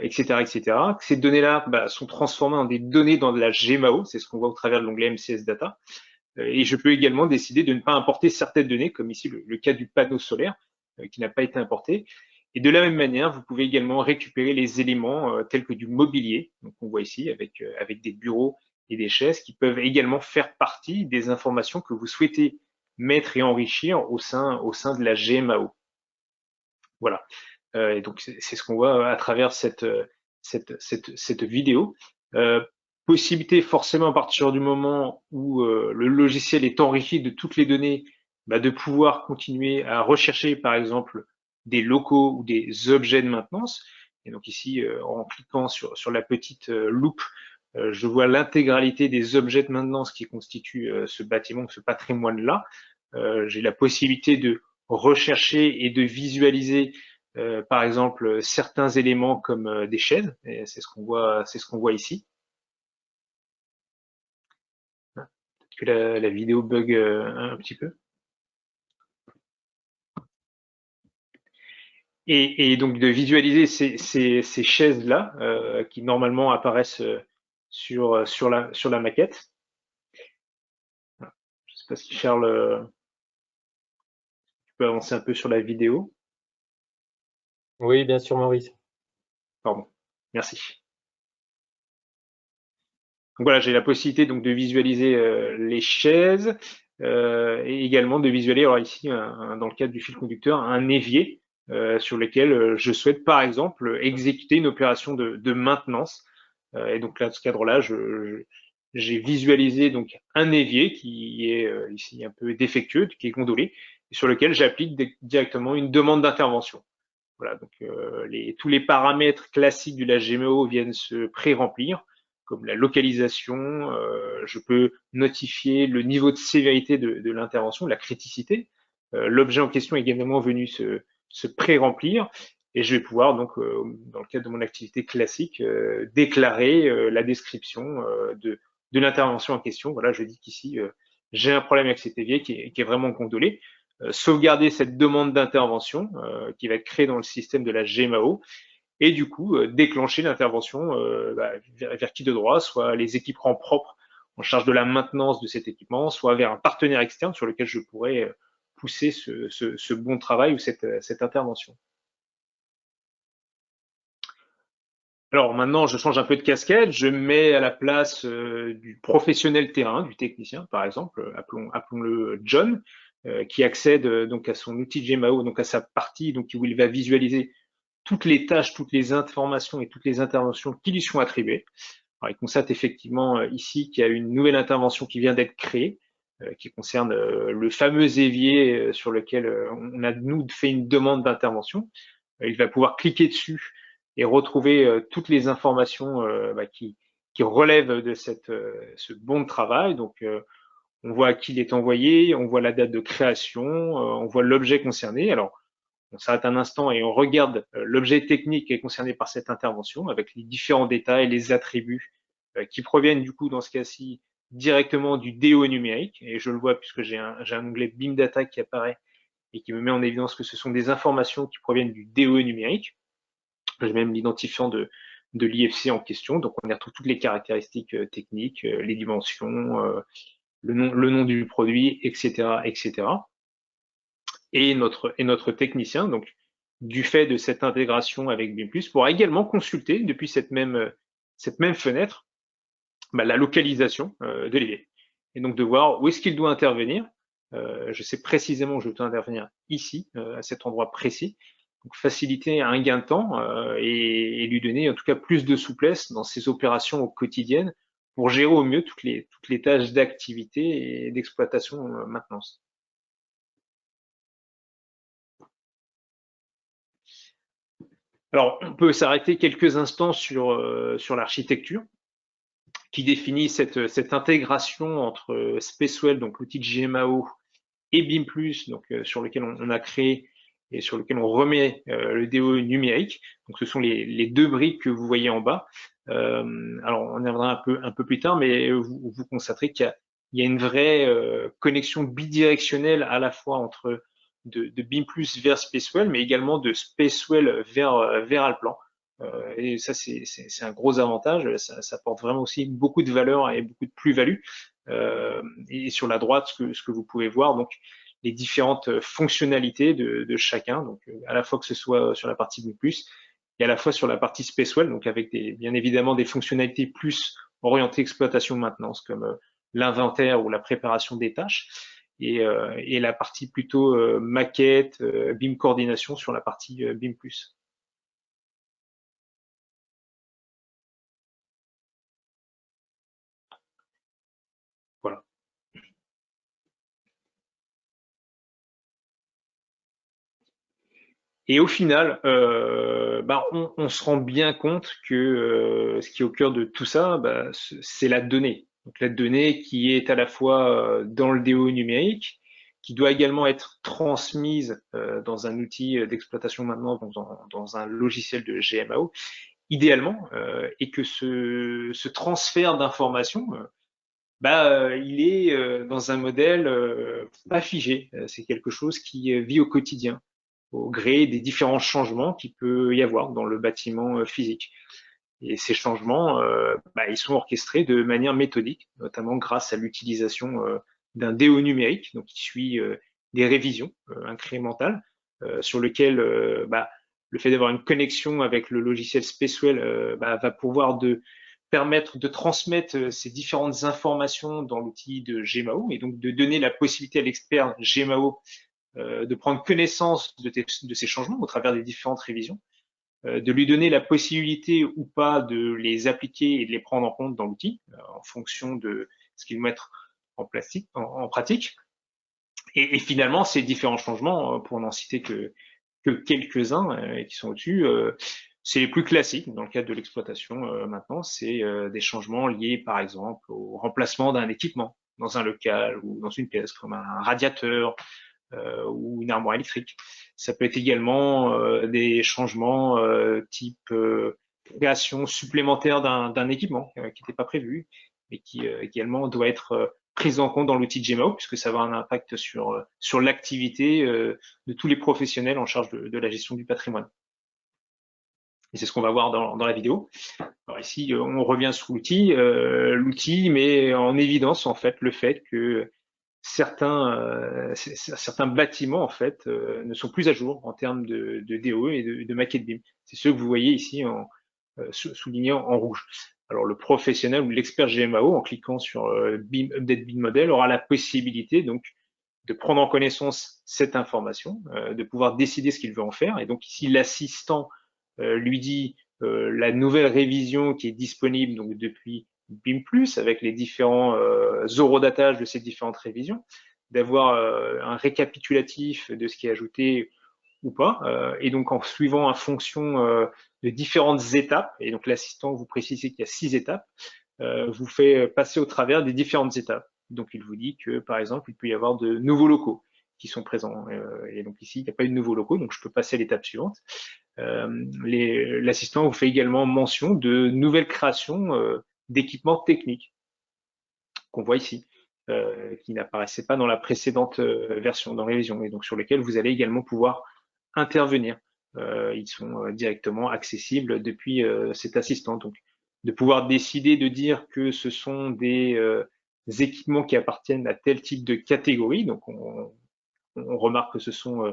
etc., etc. Ces données-là sont transformées en des données dans de la Gemao, c'est ce qu'on voit au travers de l'onglet MCS Data. Et je peux également décider de ne pas importer certaines données, comme ici le cas du panneau solaire qui n'a pas été importé. Et de la même manière, vous pouvez également récupérer les éléments tels que du mobilier, donc on voit ici avec des bureaux et des chaises qui peuvent également faire partie des informations que vous souhaitez mettre et enrichir au sein de la GMAO. Voilà. Et donc c'est ce qu'on voit à travers cette vidéo. Possibilité forcément à partir du moment où le logiciel est enrichi de toutes les données, de pouvoir continuer à rechercher par exemple des locaux ou des objets de maintenance. Et donc ici, en cliquant sur la petite loupe, je vois l'intégralité des objets de maintenance qui constituent ce bâtiment, ce patrimoine-là. J'ai la possibilité de rechercher et de visualiser par exemple certains éléments comme des chaises, et c'est ce qu'on voit ici. Peut-être que la vidéo bug un petit peu. Et donc de visualiser ces chaises-là qui normalement apparaissent sur la maquette. Je ne sais pas si Charles, tu peux avancer un peu sur la vidéo. Oui, bien sûr, Maurice. Pardon, merci. Donc voilà, j'ai la possibilité donc de visualiser les chaises et également de visualiser, alors ici, dans le cadre du fil conducteur, un évier sur lequel je souhaite par exemple exécuter une opération de maintenance. Et donc là, dans ce cadre-là, j'ai visualisé donc un évier qui est ici un peu défectueux, qui est gondolé, et sur lequel j'applique directement une demande d'intervention. Voilà, donc tous les paramètres classiques de la GMO viennent se pré-remplir, comme la localisation, je peux notifier le niveau de sévérité de l'intervention, la criticité. L'objet en question est également venu se pré-remplir et je vais pouvoir donc, dans le cadre de mon activité classique, déclarer la description de l'intervention en question. Voilà, je dis qu'ici, j'ai un problème avec cet évier qui est vraiment gondolé. Sauvegarder cette demande d'intervention qui va être créée dans le système de la GMAO et du coup déclencher l'intervention vers qui de droit, soit les équipements propres en charge de la maintenance de cet équipement, soit vers un partenaire externe sur lequel je pourrais pousser ce bon travail ou cette intervention. Alors maintenant, je change un peu de casquette, je me mets à la place du professionnel terrain, du technicien par exemple, appelons-le John, qui accède donc à son outil GMAO, donc à sa partie donc où il va visualiser toutes les tâches, toutes les informations et toutes les interventions qui lui sont attribuées. Alors, il constate effectivement ici qu'il y a une nouvelle intervention qui vient d'être créée, qui concerne le fameux évier sur lequel on a nous fait une demande d'intervention. Il va pouvoir cliquer dessus et retrouver toutes les informations qui relèvent de ce bon de travail. Donc, on voit à qui il est envoyé, on voit la date de création, on voit l'objet concerné. Alors, on s'arrête un instant et on regarde l'objet technique qui est concerné par cette intervention avec les différents détails, les attributs qui proviennent du coup dans ce cas-ci directement du DO numérique. Et je le vois puisque j'ai un onglet BIM Data qui apparaît et qui me met en évidence que ce sont des informations qui proviennent du DO numérique. J'ai même l'identifiant de l'IFC en question. Donc on y retrouve toutes les caractéristiques techniques, les dimensions, le nom du produit, etc., etc. Et notre technicien, donc du fait de cette intégration avec BIM+, pourra également consulter depuis cette même fenêtre la localisation de l'évier. Et donc de voir où est-ce qu'il doit intervenir. Je sais précisément où je dois intervenir ici, à cet endroit précis. Donc faciliter un gain de temps et lui donner en tout cas plus de souplesse dans ses opérations au quotidien pour gérer au mieux toutes les tâches d'activité et d'exploitation maintenance. Alors, on peut s'arrêter quelques instants sur l'architecture qui définit cette intégration entre Spacewell, donc l'outil de GMAO, et BIM+, donc sur lequel on a créé et sur lequel on remet le DO numérique. Donc, ce sont les deux briques que vous voyez en bas. Alors, on y reviendra un peu plus tard, mais vous constaterez qu'il y a une vraie connexion bidirectionnelle à la fois entre de BIM+ vers Spacewell, mais également de Spacewell vers Allplan. Et ça, c'est un gros avantage. Ça apporte vraiment aussi beaucoup de valeur et beaucoup de plus-value. Et sur la droite, ce que vous pouvez voir, donc les différentes fonctionnalités de chacun, donc à la fois que ce soit sur la partie BIM+, et à la fois sur la partie Spacewell, donc avec bien évidemment des fonctionnalités plus orientées exploitation maintenance, comme l'inventaire ou la préparation des tâches, et la partie plutôt maquette, BIM coordination sur la partie BIM+. Voilà. Et au final, on se rend bien compte que ce qui est au cœur de tout ça, c'est la donnée. Donc la donnée qui est à la fois dans le DO numérique, qui doit également être transmise dans un outil d'exploitation maintenant, dans un logiciel de GMAO, idéalement, et que ce transfert d'informations, il est dans un modèle pas figé. C'est quelque chose qui vit au quotidien, au gré des différents changements qu'il peut y avoir dans le bâtiment physique. Et ces changements, ils sont orchestrés de manière méthodique, notamment grâce à l'utilisation d'un DO numérique, donc qui suit des révisions incrémentales, sur lequel le fait d'avoir une connexion avec le logiciel Spacewell va pouvoir permettre de transmettre ces différentes informations dans l'outil de GMAO et donc de donner la possibilité à l'expert GMAO de prendre connaissance de ces changements au travers des différentes révisions, de lui donner la possibilité ou pas de les appliquer et de les prendre en compte dans l'outil en fonction de ce qu'il met en pratique. Et finalement, ces différents changements, pour n'en citer que quelques-uns qui sont au-dessus, c'est les plus classiques dans le cadre de l'exploitation maintenant. C'est des changements liés, par exemple, au remplacement d'un équipement dans un local ou dans une pièce, comme un radiateur ou une armoire électrique. Ça peut être également des changements type création supplémentaire d'un équipement qui n'était pas prévu et qui également doit être prise en compte dans l'outil de GMAO puisque ça va avoir un impact sur l'activité de tous les professionnels en charge de la gestion du patrimoine. Et c'est ce qu'on va voir dans la vidéo. Alors ici, on revient sur l'outil. L'outil met en évidence en fait le fait que certains bâtiments en fait ne sont plus à jour en termes de DOE et de maquette BIM. C'est ceux que vous voyez ici soulignés en rouge. Alors le professionnel ou l'expert GMAO, en cliquant sur BIM Update BIM Model, aura la possibilité donc de prendre en connaissance cette information, de pouvoir décider ce qu'il veut en faire. Et donc ici, l'assistant lui dit la nouvelle révision qui est disponible donc depuis BIM+, avec les différents horodatage de ces différentes révisions, d'avoir un récapitulatif de ce qui est ajouté ou pas, et donc en suivant en fonction de différentes étapes, et donc l'assistant vous précise qu'il y a 6 étapes, vous fait passer au travers des différentes étapes. Donc il vous dit que par exemple il peut y avoir de nouveaux locaux qui sont présents, et donc ici il n'y a pas eu de nouveaux locaux, donc je peux passer à l'étape suivante. L'assistant vous fait également mention de nouvelles créations d'équipements techniques qu'on voit ici, qui n'apparaissaient pas dans la précédente version, dans révision, et donc sur lesquels vous allez également pouvoir intervenir. Ils sont directement accessibles depuis cet assistant. Donc, de pouvoir décider de dire que ce sont des équipements qui appartiennent à tel type de catégorie. Donc, on remarque que ce sont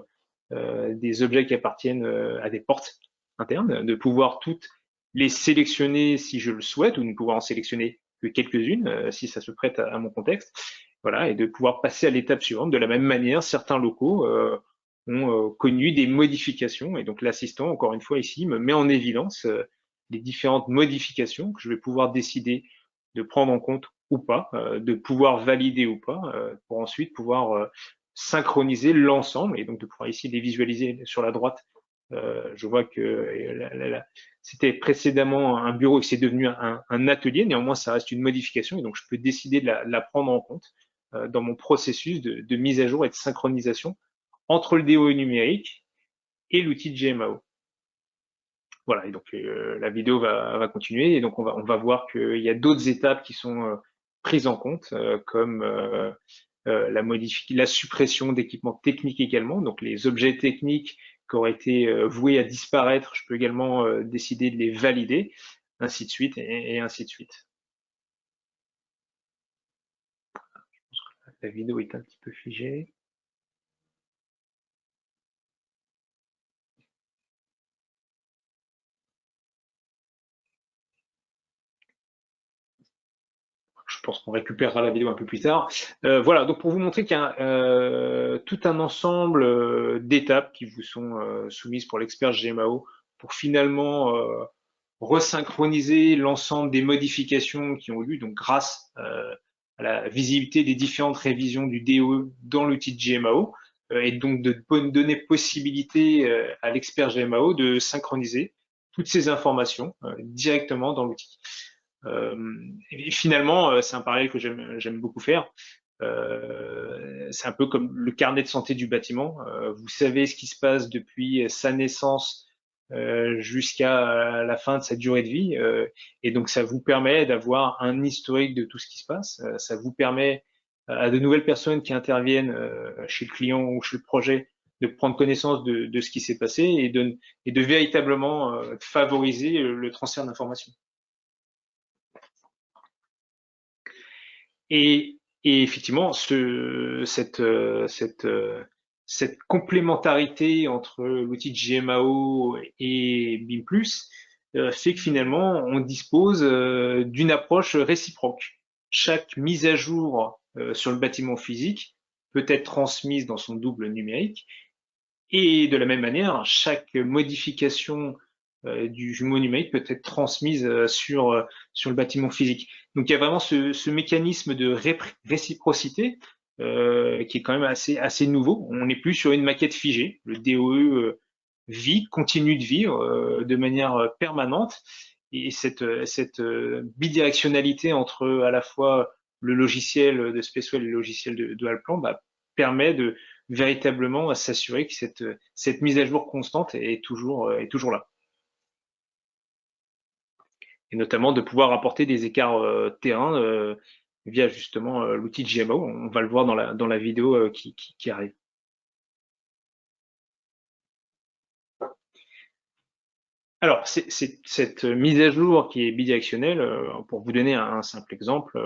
des objets qui appartiennent à des portes internes, de pouvoir toutes les sélectionner si je le souhaite, ou de pouvoir en sélectionner que quelques-unes si ça se prête à mon contexte. Voilà, et de pouvoir passer à l'étape suivante. De la même manière, certains locaux ont connu des modifications, et donc l'assistant, encore une fois ici, me met en évidence les différentes modifications que je vais pouvoir décider de prendre en compte ou pas, de pouvoir valider ou pas, pour ensuite pouvoir synchroniser l'ensemble, et donc de pouvoir ici les visualiser sur la droite. Je vois que c'était précédemment un bureau et que c'est devenu un atelier, néanmoins ça reste une modification, et donc je peux décider de la prendre en compte dans mon processus de mise à jour et de synchronisation entre le DOE numérique et l'outil de GMAO. Voilà, et donc la vidéo va continuer, et donc on va voir qu'il y a d'autres étapes qui sont prises en compte, comme la suppression d'équipements techniques également, donc les objets techniques qui auraient été voués à disparaître, je peux également décider de les valider, ainsi de suite, et ainsi de suite. Je pense que la vidéo est un petit peu figée. Je pense qu'on récupérera la vidéo un peu plus tard. Voilà, donc pour vous montrer qu'il y a tout un ensemble d'étapes qui vous sont soumises pour l'expert GMAO pour finalement resynchroniser l'ensemble des modifications qui ont eu lieu, donc grâce à la visibilité des différentes révisions du DOE dans l'outil de GMAO, et donc de donner possibilité à l'expert GMAO de synchroniser toutes ces informations directement dans l'outil. Et finalement, c'est un parallèle que j'aime beaucoup faire. C'est un peu comme le carnet de santé du bâtiment. Vous savez ce qui se passe depuis sa naissance jusqu'à la fin de sa durée de vie, et donc ça vous permet d'avoir un historique de tout ce qui se passe. Ça vous permet à de nouvelles personnes qui interviennent chez le client ou chez le projet de prendre connaissance de ce qui s'est passé et de véritablement favoriser le transfert d'informations. Et effectivement, cette complémentarité entre l'outil de GMAO et BIM+, fait que finalement, on dispose d'une approche réciproque. Chaque mise à jour sur le bâtiment physique peut être transmise dans son double numérique, et de la même manière, chaque modification du jumeau numérique peut être transmise sur le bâtiment physique. Donc il y a vraiment ce mécanisme de réciprocité qui est quand même assez nouveau. On n'est plus sur une maquette figée. Le DOE vit, continue de vivre de manière permanente, et cette bidirectionnalité entre à la fois le logiciel de Spacewell et le logiciel de Allplan permet de véritablement s'assurer que cette mise à jour constante est toujours là. Et notamment de pouvoir apporter des écarts terrain via justement l'outil de GMAO. On va le voir dans la vidéo qui arrive. Alors, cette mise à jour qui est bidirectionnelle, pour vous donner un simple exemple,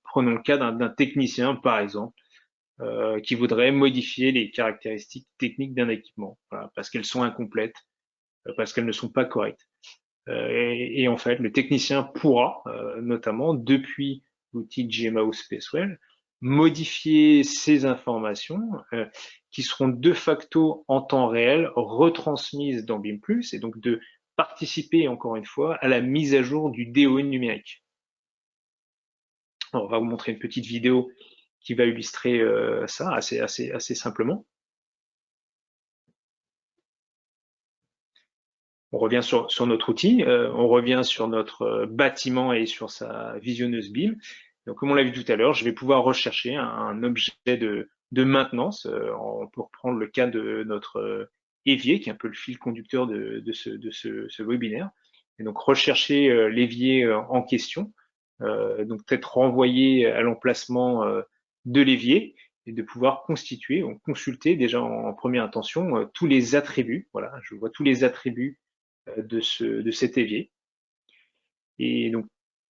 prenons le cas d'un technicien, par exemple, qui voudrait modifier les caractéristiques techniques d'un équipement, voilà, parce qu'elles sont incomplètes, parce qu'elles ne sont pas correctes. Et en fait, le technicien pourra, notamment depuis l'outil GMAO Spacewell, modifier ces informations qui seront de facto en temps réel retransmises dans BIM+, et donc de participer encore une fois à la mise à jour du DOE numérique. Alors, on va vous montrer une petite vidéo qui va illustrer ça assez simplement. On revient sur notre outil, on revient sur notre bâtiment et sur sa visionneuse BIM. Donc, comme on l'a vu tout à l'heure, je vais pouvoir rechercher un objet de maintenance. On peut reprendre le cas de notre évier, qui est un peu le fil conducteur de ce webinaire. Et donc, rechercher l'évier en question. Donc, peut-être renvoyer à l'emplacement de l'évier et de pouvoir constituer, ou consulter déjà en première intention tous les attributs. Voilà, je vois tous les attributs de cet évier. Et donc,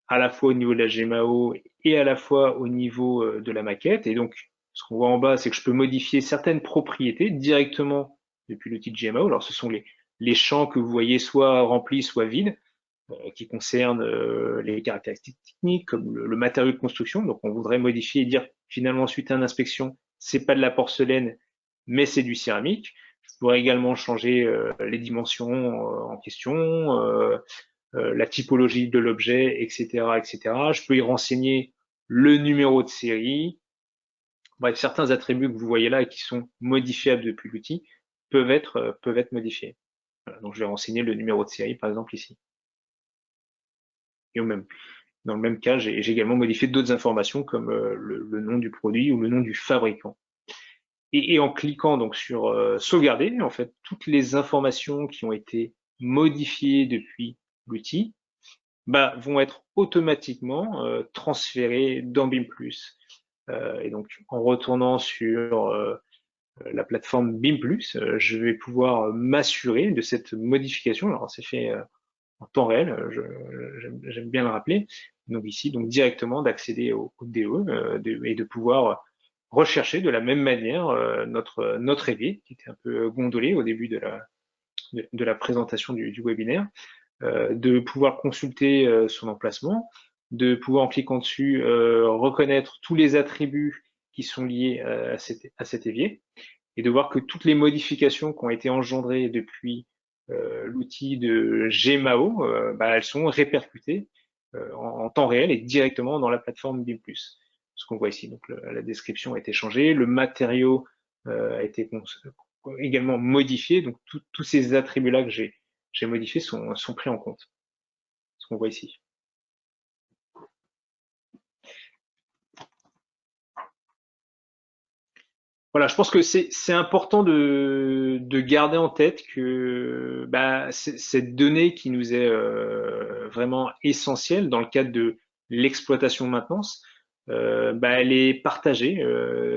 à la fois au niveau de la GMAO et à la fois au niveau de la maquette. Et donc, ce qu'on voit en bas, c'est que je peux modifier certaines propriétés directement depuis l'outil de GMAO. Alors, ce sont les champs que vous voyez soit remplis, soit vides, qui concernent les caractéristiques techniques, comme le matériau de construction. Donc, on voudrait modifier et dire, finalement, suite à une inspection, c'est pas de la porcelaine, mais c'est du céramique. Je pourrais également changer les dimensions en question, la typologie de l'objet, etc., etc. Je peux y renseigner le numéro de série. Bref, certains attributs que vous voyez là et qui sont modifiables depuis l'outil peuvent être modifiés. Voilà, donc, je vais renseigner le numéro de série, par exemple, ici. Et dans le même cas, j'ai également modifié d'autres informations comme le nom du produit ou le nom du fabricant. Et en cliquant donc sur sauvegarder, en fait, toutes les informations qui ont été modifiées depuis l'outil vont être automatiquement transférées dans BIM+. Et donc, en retournant sur la plateforme BIM+, je vais pouvoir m'assurer de cette modification. Alors, c'est fait en temps réel, j'aime bien le rappeler. Donc ici, donc directement d'accéder au DE et de pouvoir rechercher de la même manière notre évier, qui était un peu gondolé au début de la présentation du webinaire, de pouvoir consulter son emplacement, de pouvoir en cliquant dessus reconnaître tous les attributs qui sont liés à cet évier, et de voir que toutes les modifications qui ont été engendrées depuis l'outil de GMAO, elles sont répercutées en temps réel et directement dans la plateforme BIM+. Ce qu'on voit ici, donc la description a été changée, le matériau a été également modifié, donc tous ces attributs-là que j'ai modifiés sont pris en compte. Ce qu'on voit ici. Voilà, je pense que c'est important de garder en tête que cette donnée qui nous est vraiment essentielle dans le cadre de l'exploitation maintenance, elle est partagée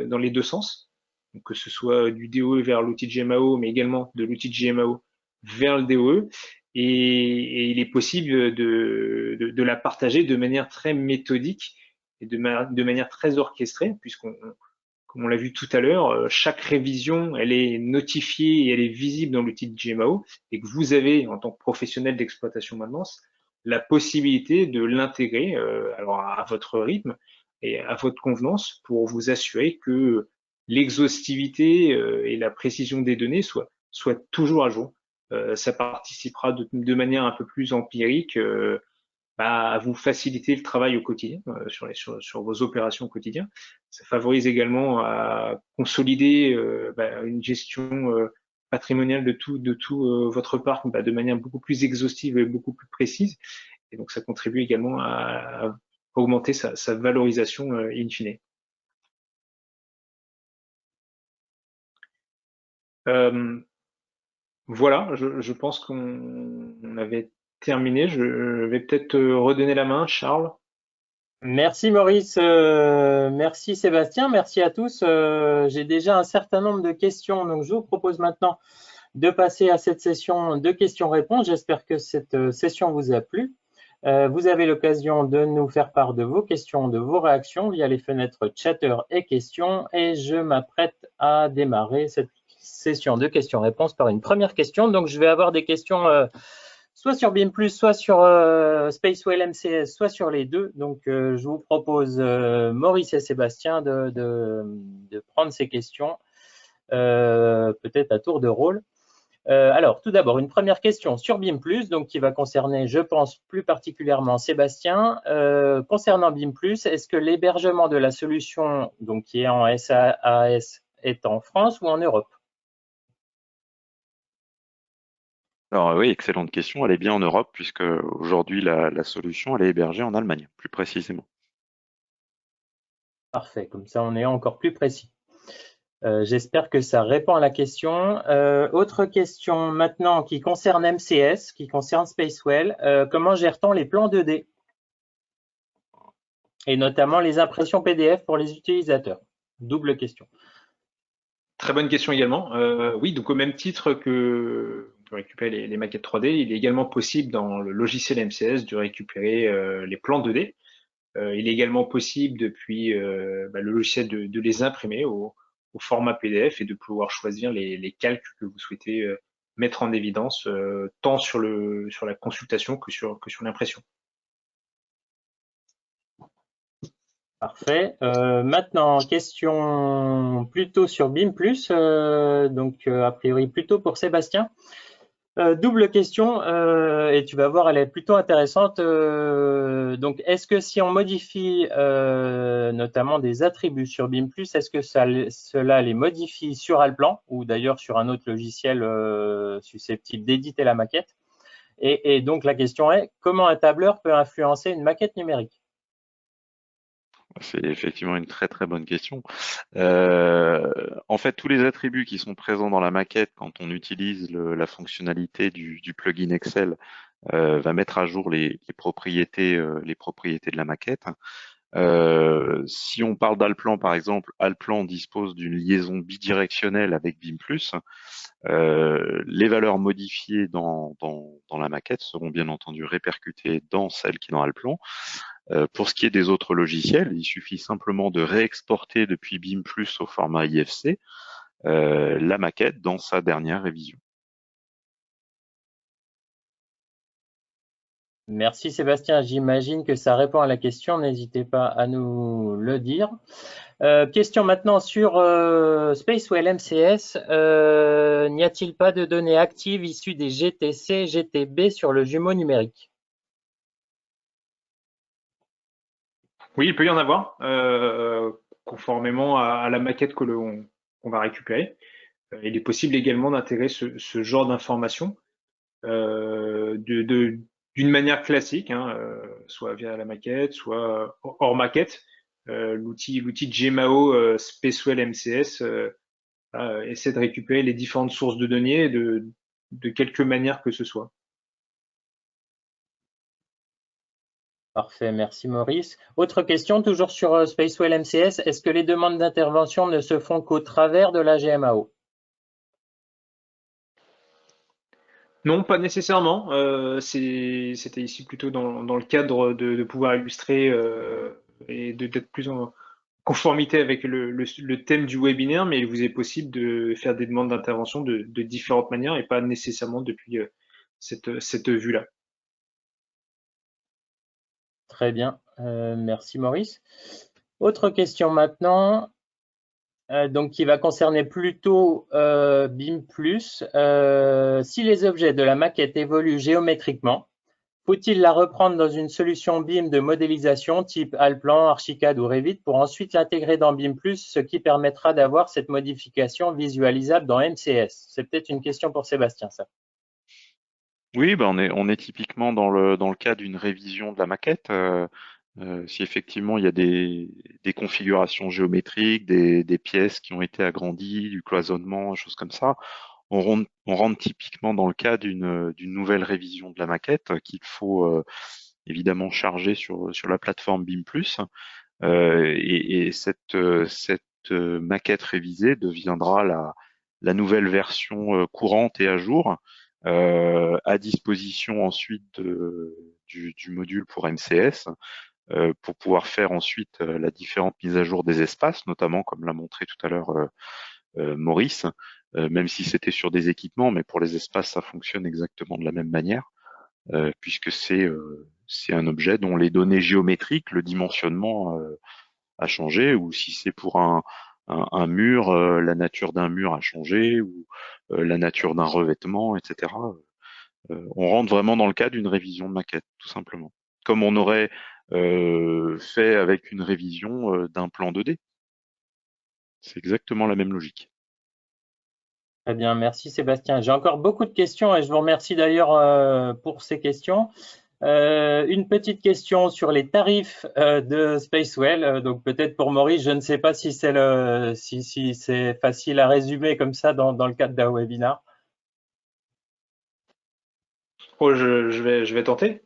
dans les deux sens. Donc, que ce soit du DOE vers l'outil de GMAO, mais également de l'outil de GMAO vers le DOE. Et il est possible de la partager de manière très méthodique et de manière très orchestrée, puisqu'on, comme on l'a vu tout à l'heure, chaque révision, elle est notifiée et elle est visible dans l'outil de GMAO, et que vous avez, en tant que professionnel d'exploitation maintenance, la possibilité de l'intégrer alors à votre rythme et à votre convenance pour vous assurer que l'exhaustivité et la précision des données soient toujours à jour. Ça participera de manière un peu plus empirique à vous faciliter le travail au quotidien, sur vos opérations au quotidien. Ça favorise également à consolider une gestion patrimoniale de tout votre parc de manière beaucoup plus exhaustive et beaucoup plus précise. Et donc, ça contribue également à augmenter sa valorisation in fine. Voilà, je pense qu'on avait terminé. Je vais peut-être redonner la main, Charles. Merci Maurice, merci Sébastien, merci à tous. J'ai déjà un certain nombre de questions, donc je vous propose maintenant de passer à cette session de questions-réponses. J'espère que cette session vous a plu. Vous avez l'occasion de nous faire part de vos questions, de vos réactions via les fenêtres chatter et questions, et je m'apprête à démarrer cette session de questions-réponses par une première question. Donc je vais avoir des questions soit sur BIM+, soit sur Spacewell MCS, soit sur les deux. Donc, je vous propose, Maurice et Sébastien, de prendre ces questions, peut-être à tour de rôle. Alors, tout d'abord, une première question sur BIM+, donc qui va concerner, je pense, plus particulièrement Sébastien. Concernant BIM+, est-ce que l'hébergement de la solution, donc qui est en SaaS, est en France ou en Europe? Alors oui, excellente question. Elle est bien en Europe puisque aujourd'hui la solution elle est hébergée en Allemagne, plus précisément. Parfait, comme ça on est encore plus précis. J'espère que ça répond à la question. Autre question maintenant qui concerne MCS, qui concerne Spacewell. Comment gère-t-on les plans 2D et notamment les impressions PDF pour les utilisateurs? Double question. Très bonne question également. Oui, donc au même titre que on peut récupérer les maquettes 3D, il est également possible dans le logiciel MCS de récupérer les plans 2D. Il est également possible depuis le logiciel de les imprimer au format PDF et de pouvoir choisir les calques que vous souhaitez mettre en évidence, tant sur la consultation que sur l'impression. Parfait. Maintenant, question plutôt sur BIM+, donc a priori plutôt pour Sébastien. Double question, et tu vas voir, elle est plutôt intéressante. Donc, est-ce que si on modifie notamment des attributs sur BIM+, est-ce que cela les modifie sur Allplan ou d'ailleurs sur un autre logiciel susceptible d'éditer la maquette? Et donc, la question est, comment un tableur peut influencer une maquette numérique? C'est effectivement une très très bonne question. En fait, tous les attributs qui sont présents dans la maquette quand on utilise la fonctionnalité du plugin Excel va mettre à jour les propriétés de la maquette. Si on parle d'Allplan par exemple, Allplan dispose d'une liaison bidirectionnelle avec BIM+. Les valeurs modifiées dans la maquette seront bien entendu répercutées dans celles qui sont dans Allplan. Pour ce qui est des autres logiciels, il suffit simplement de réexporter depuis BIM+ au format IFC la maquette dans sa dernière révision. Merci Sébastien, j'imagine que ça répond à la question, n'hésitez pas à nous le dire. Question maintenant sur Spacewell MCS. N'y a-t-il pas de données actives issues des GTC, GTB sur le jumeau numérique? Oui, il peut y en avoir, conformément à la maquette qu'on va récupérer. Il est possible également d'intégrer ce genre d'informations d'une manière classique, hein, soit via la maquette, soit hors maquette. L'outil Gmao Spacewell MCS essaie de récupérer les différentes sources de données de quelque manière que ce soit. Parfait, merci Maurice. Autre question, toujours sur Spacewell MCS. Est-ce que les demandes d'intervention ne se font qu'au travers de la GMAO? Non, pas nécessairement. C'était ici plutôt dans le cadre de pouvoir illustrer et d'être plus en conformité avec le thème du webinaire, mais il vous est possible de faire des demandes d'intervention de différentes manières et pas nécessairement depuis cette vue-là. Très bien, merci Maurice. Autre question maintenant, donc qui va concerner plutôt BIM+. Si les objets de la maquette évoluent géométriquement, faut-il la reprendre dans une solution BIM de modélisation type Allplan, Archicad ou Revit pour ensuite l'intégrer dans BIM+, ce qui permettra d'avoir cette modification visualisable dans MCS? C'est peut-être une question pour Sébastien, ça. Oui, ben on est typiquement dans le cas d'une révision de la maquette. Si effectivement il y a des configurations géométriques, des pièces qui ont été agrandies, du cloisonnement, choses comme ça, on rentre typiquement dans le cas d'une nouvelle révision de la maquette qu'il faut évidemment charger sur la plateforme BIM+. Et cette maquette révisée deviendra la nouvelle version courante et à jour, à disposition ensuite du module pour MCS, pour pouvoir faire ensuite la différente mise à jour des espaces, notamment comme l'a montré tout à l'heure Maurice, même si c'était sur des équipements, mais pour les espaces ça fonctionne exactement de la même manière. puisque c'est un objet dont les données géométriques, le dimensionnement a changé, ou si c'est pour un mur, la nature d'un mur a changé, ou la nature d'un revêtement, etc. On rentre vraiment dans le cadre d'une révision de maquette, tout simplement. Comme on aurait fait avec une révision d'un plan 2D. C'est exactement la même logique. Très bien, merci Sébastien. J'ai encore beaucoup de questions et je vous remercie d'ailleurs pour ces questions. Une petite question sur les tarifs de Spacewell. Donc peut-être pour Maurice, je ne sais pas si c'est si c'est facile à résumer comme ça dans le cadre d'un webinar. Oh, je vais tenter.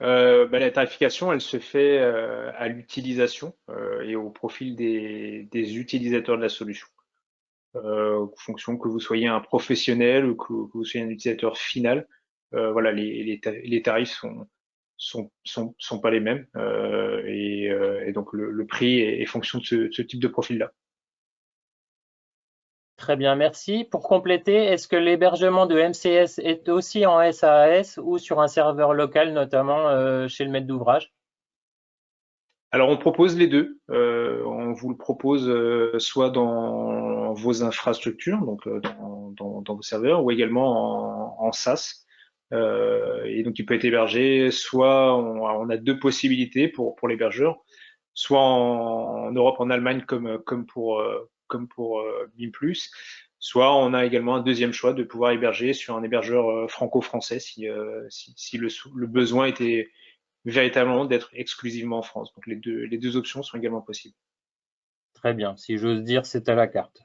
La tarification, elle se fait à l'utilisation et au profil des utilisateurs de la solution. En fonction que vous soyez un professionnel ou que vous soyez un utilisateur final, voilà, les tarifs sont pas les mêmes et donc le prix est fonction de ce type de profil-là. Très bien, merci. Pour compléter, est-ce que l'hébergement de MCS est aussi en SaaS ou sur un serveur local, notamment chez le maître d'ouvrage? Alors on propose les deux. On vous le propose soit dans vos infrastructures, donc dans vos serveurs, ou également en SaaS. Et donc il peut être hébergé, soit on a deux possibilités pour l'hébergeur, soit en Europe, en Allemagne comme pour BIM+, soit on a également un deuxième choix de pouvoir héberger sur un hébergeur franco-français si le besoin était véritablement d'être exclusivement en France. Donc les deux options sont également possibles. Très bien, si j'ose dire, c'est à la carte.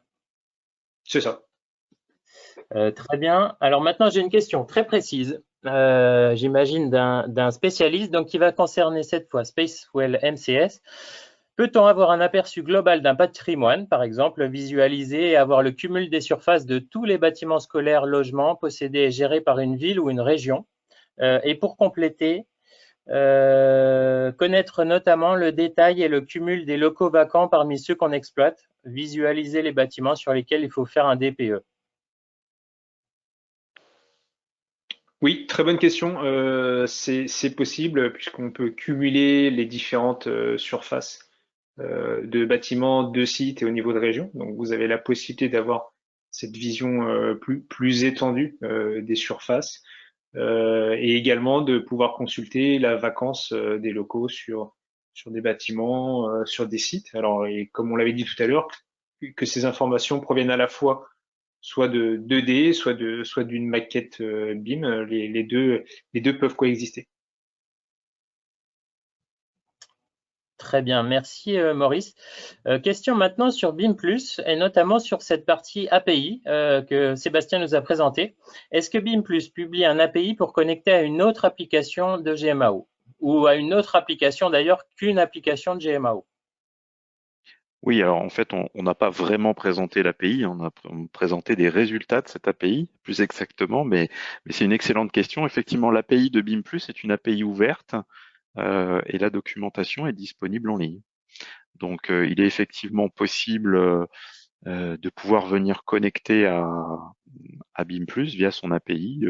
C'est ça. Très bien. Alors maintenant, j'ai une question très précise, j'imagine d'un spécialiste, donc qui va concerner cette fois Spacewell MCS. Peut-on avoir un aperçu global d'un patrimoine, par exemple, visualiser et avoir le cumul des surfaces de tous les bâtiments scolaires, logements possédés et gérés par une ville ou une région? Et pour compléter, connaître notamment le détail et le cumul des locaux vacants parmi ceux qu'on exploite, visualiser les bâtiments sur lesquels il faut faire un DPE. Oui, très bonne question. C'est possible puisqu'on peut cumuler les différentes surfaces de bâtiments, de sites et au niveau de région. Donc vous avez la possibilité d'avoir cette vision plus étendue des surfaces et également de pouvoir consulter la vacance des locaux sur des bâtiments, sur des sites. Alors, et comme on l'avait dit tout à l'heure, que ces informations proviennent à la fois soit de 2D, soit d'une maquette BIM, les deux peuvent coexister. Très bien, merci Maurice. Question maintenant sur BIM+, et notamment sur cette partie API que Sébastien nous a présentée. Est-ce que BIM+, publie un API pour connecter à une autre application de GMAO ou à une autre application d'ailleurs qu'une application de GMAO? Oui, alors en fait, on n'a pas vraiment présenté l'API, on a présenté des résultats de cette API, plus exactement, mais c'est une excellente question. Effectivement, l'API de BIM+ est une API ouverte et la documentation est disponible en ligne. Donc, il est effectivement possible de pouvoir venir connecter à BIM+ via son API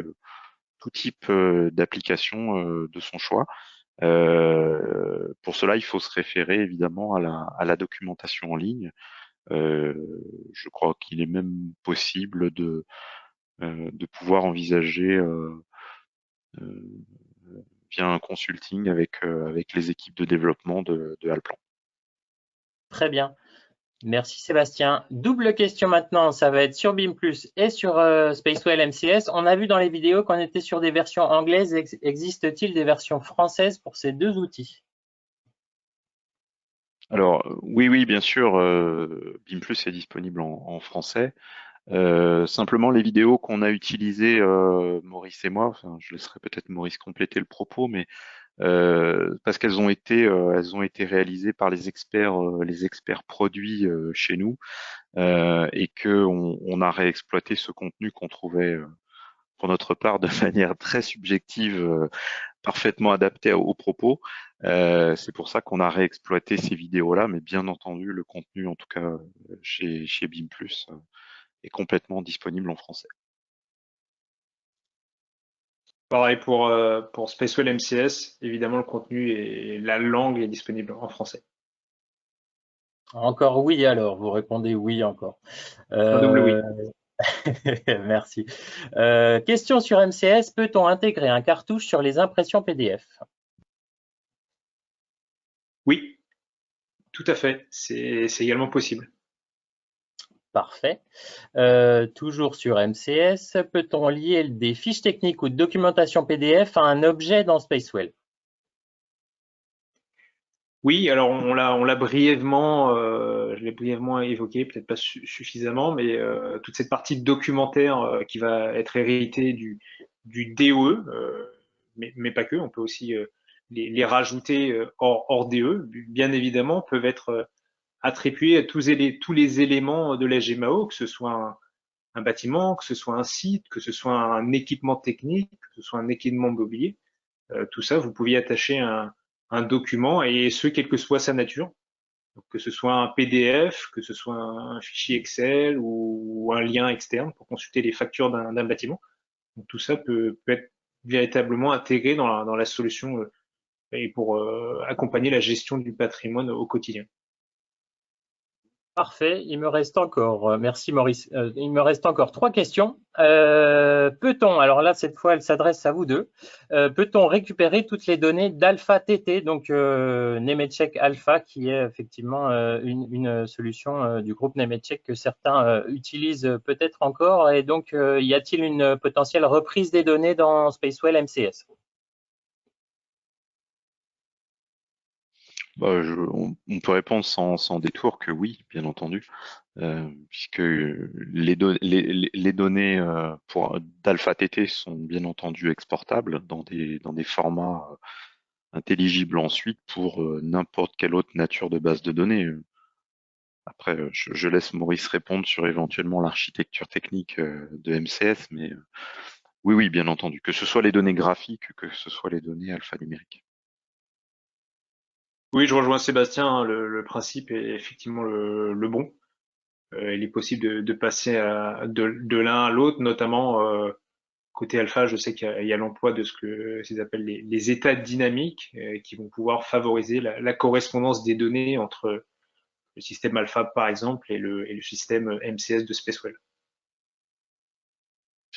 tout type d'application de son choix. Pour cela, il faut se référer évidemment à la documentation en ligne. Euh, je crois qu'il est même possible de pouvoir envisager euh, via un consulting avec les équipes de développement de Alplan. Très bien. Merci Sébastien. Double question maintenant, ça va être sur BIM+, et sur Spacewell MCS. On a vu dans les vidéos qu'on était sur des versions anglaises. Existe-t-il des versions françaises pour ces deux outils? Alors oui, bien sûr, BIM+ est disponible en français. Simplement, les vidéos qu'on a utilisées, Maurice et moi, enfin, je laisserai peut-être Maurice compléter le propos, mais parce elles ont été réalisées par les experts produits chez nous, et que on a réexploité ce contenu qu'on trouvait pour notre part de manière très subjective, parfaitement adapté aux propos. C'est pour ça qu'on a réexploité ces vidéos-là, mais bien entendu, le contenu, en tout cas chez BIM+, est complètement disponible en français. Pareil pour Spacewell MCS, évidemment, le contenu et la langue est disponible en français. Encore oui alors, vous répondez oui encore. Un double oui. Merci. Question sur MCS, peut-on intégrer un cartouche sur les impressions PDF? Oui, tout à fait. C'est également possible. Parfait. Toujours sur MCS, peut-on lier des fiches techniques ou de documentation PDF à un objet dans Spacewell? Oui, alors on l'a brièvement, je l'ai brièvement évoqué, peut-être pas suffisamment, mais toute cette partie de documentaire qui va être héritée du DOE, mais pas que, on peut aussi les rajouter hors DE, bien évidemment, peuvent être attribués à tous les éléments de la GMAO, que ce soit un bâtiment, que ce soit un site, que ce soit un équipement technique, que ce soit un équipement mobilier. Tout ça, vous pouvez attacher un document et ce, quelle que soit sa nature. Donc, que ce soit un PDF, que ce soit un fichier Excel ou un lien externe pour consulter les factures d'un bâtiment. Donc, tout ça peut être véritablement intégré dans la solution et pour accompagner la gestion du patrimoine au quotidien. Parfait, il me reste encore, merci Maurice, il me reste encore 3 questions. Peut-on, alors là cette fois elle s'adresse à vous deux, peut-on récupérer toutes les données d'Alpha TT, donc Nemetschek Alpha, qui est effectivement une solution du groupe Nemetschek que certains utilisent peut-être encore, et donc y a-t-il une potentielle reprise des données dans Spacewell MCS? On peut répondre sans détour que oui, bien entendu, puisque les données d'Alpha TT sont bien entendu exportables dans des formats intelligibles ensuite pour n'importe quelle autre nature de base de données. Après, je laisse Maurice répondre sur éventuellement l'architecture technique de MCS, mais oui, bien entendu, que ce soit les données graphiques, que ce soit les données alphanumériques. Oui, je rejoins Sébastien, hein, le principe est effectivement le bon. Il est possible de passer de l'un à l'autre, notamment côté alpha, je sais qu'il y a l'emploi de ce que qu'ils appellent les états dynamiques qui vont pouvoir favoriser la correspondance des données entre le système alpha, par exemple, et le système MCS de Spacewell.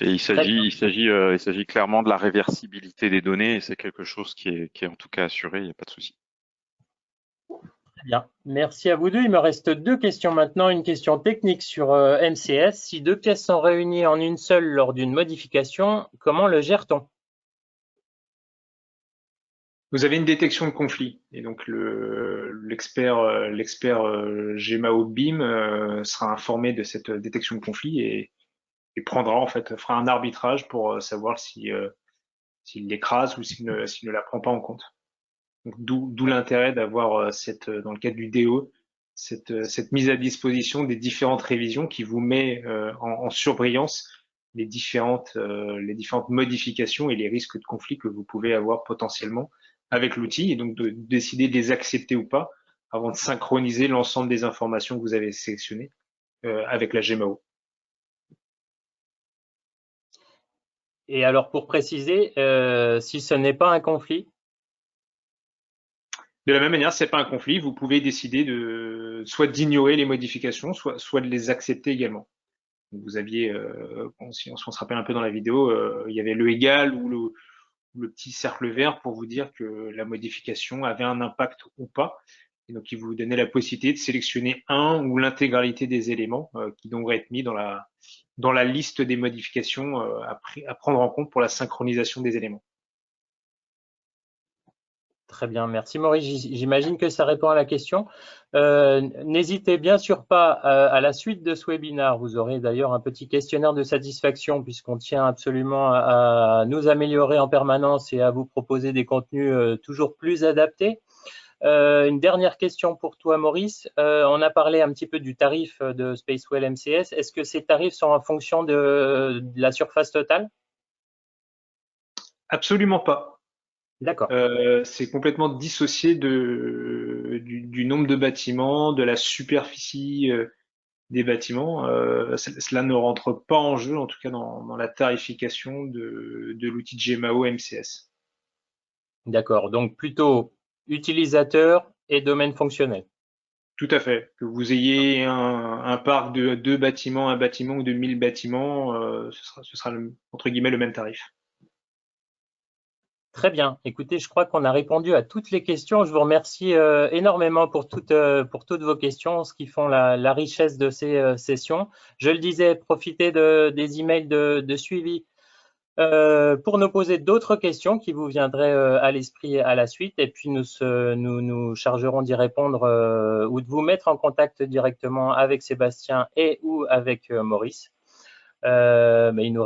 Et il s'agit clairement de la réversibilité des données, et c'est quelque chose qui est en tout cas assuré, il n'y a pas de souci. Très bien, merci à vous deux. Il me reste 2 questions maintenant. Une question technique sur MCS. Si 2 pièces sont réunies en une seule lors d'une modification, comment le gère-t-on? Vous avez une détection de conflit et donc l'expert GMAO BIM sera informé de cette détection de conflit et prendra en fait fera un arbitrage pour savoir s'il l'écrase ou s'il ne la prend pas en compte. Donc d'où l'intérêt d'avoir dans le cadre du DO cette mise à disposition des différentes révisions qui vous met en surbrillance les différentes modifications et les risques de conflit que vous pouvez avoir potentiellement avec l'outil et donc de décider de les accepter ou pas avant de synchroniser l'ensemble des informations que vous avez sélectionnées avec la GMAO. Et alors, pour préciser, si ce n'est pas un conflit? De la même manière, si ce n'est pas un conflit, vous pouvez décider soit d'ignorer les modifications, soit de les accepter également. Donc vous aviez, si on se rappelle un peu dans la vidéo, il y avait le égal ou le petit cercle vert pour vous dire que la modification avait un impact ou pas. Et donc, il vous donnait la possibilité de sélectionner un ou l'intégralité des éléments qui devraient être mis dans la liste des modifications à prendre en compte pour la synchronisation des éléments. Très bien, merci Maurice. J'imagine que ça répond à la question. N'hésitez bien sûr pas à la suite de ce webinaire. Vous aurez d'ailleurs un petit questionnaire de satisfaction puisqu'on tient absolument à nous améliorer en permanence et à vous proposer des contenus toujours plus adaptés. Une dernière question pour toi, Maurice. On a parlé un petit peu du tarif de Spacewell MCS. Est-ce que ces tarifs sont en fonction de la surface totale? Absolument pas. D'accord. C'est complètement dissocié du nombre de bâtiments, de la superficie des bâtiments, cela ne rentre pas en jeu, en tout cas dans la tarification de l'outil GMAO MCS. D'accord, donc plutôt utilisateur et domaine fonctionnel. Tout à fait. Que vous ayez un parc de 2 bâtiments, un bâtiment ou de 1000 bâtiments, ce sera entre guillemets le même tarif. Très bien. Écoutez, je crois qu'on a répondu à toutes les questions. Je vous remercie énormément pour toutes vos questions, ce qui font la richesse de ces sessions. Je le disais, profitez des emails de suivi pour nous poser d'autres questions qui vous viendraient à l'esprit à la suite. Et puis, nous chargerons d'y répondre ou de vous mettre en contact directement avec Sébastien et ou avec Maurice. Mais il nous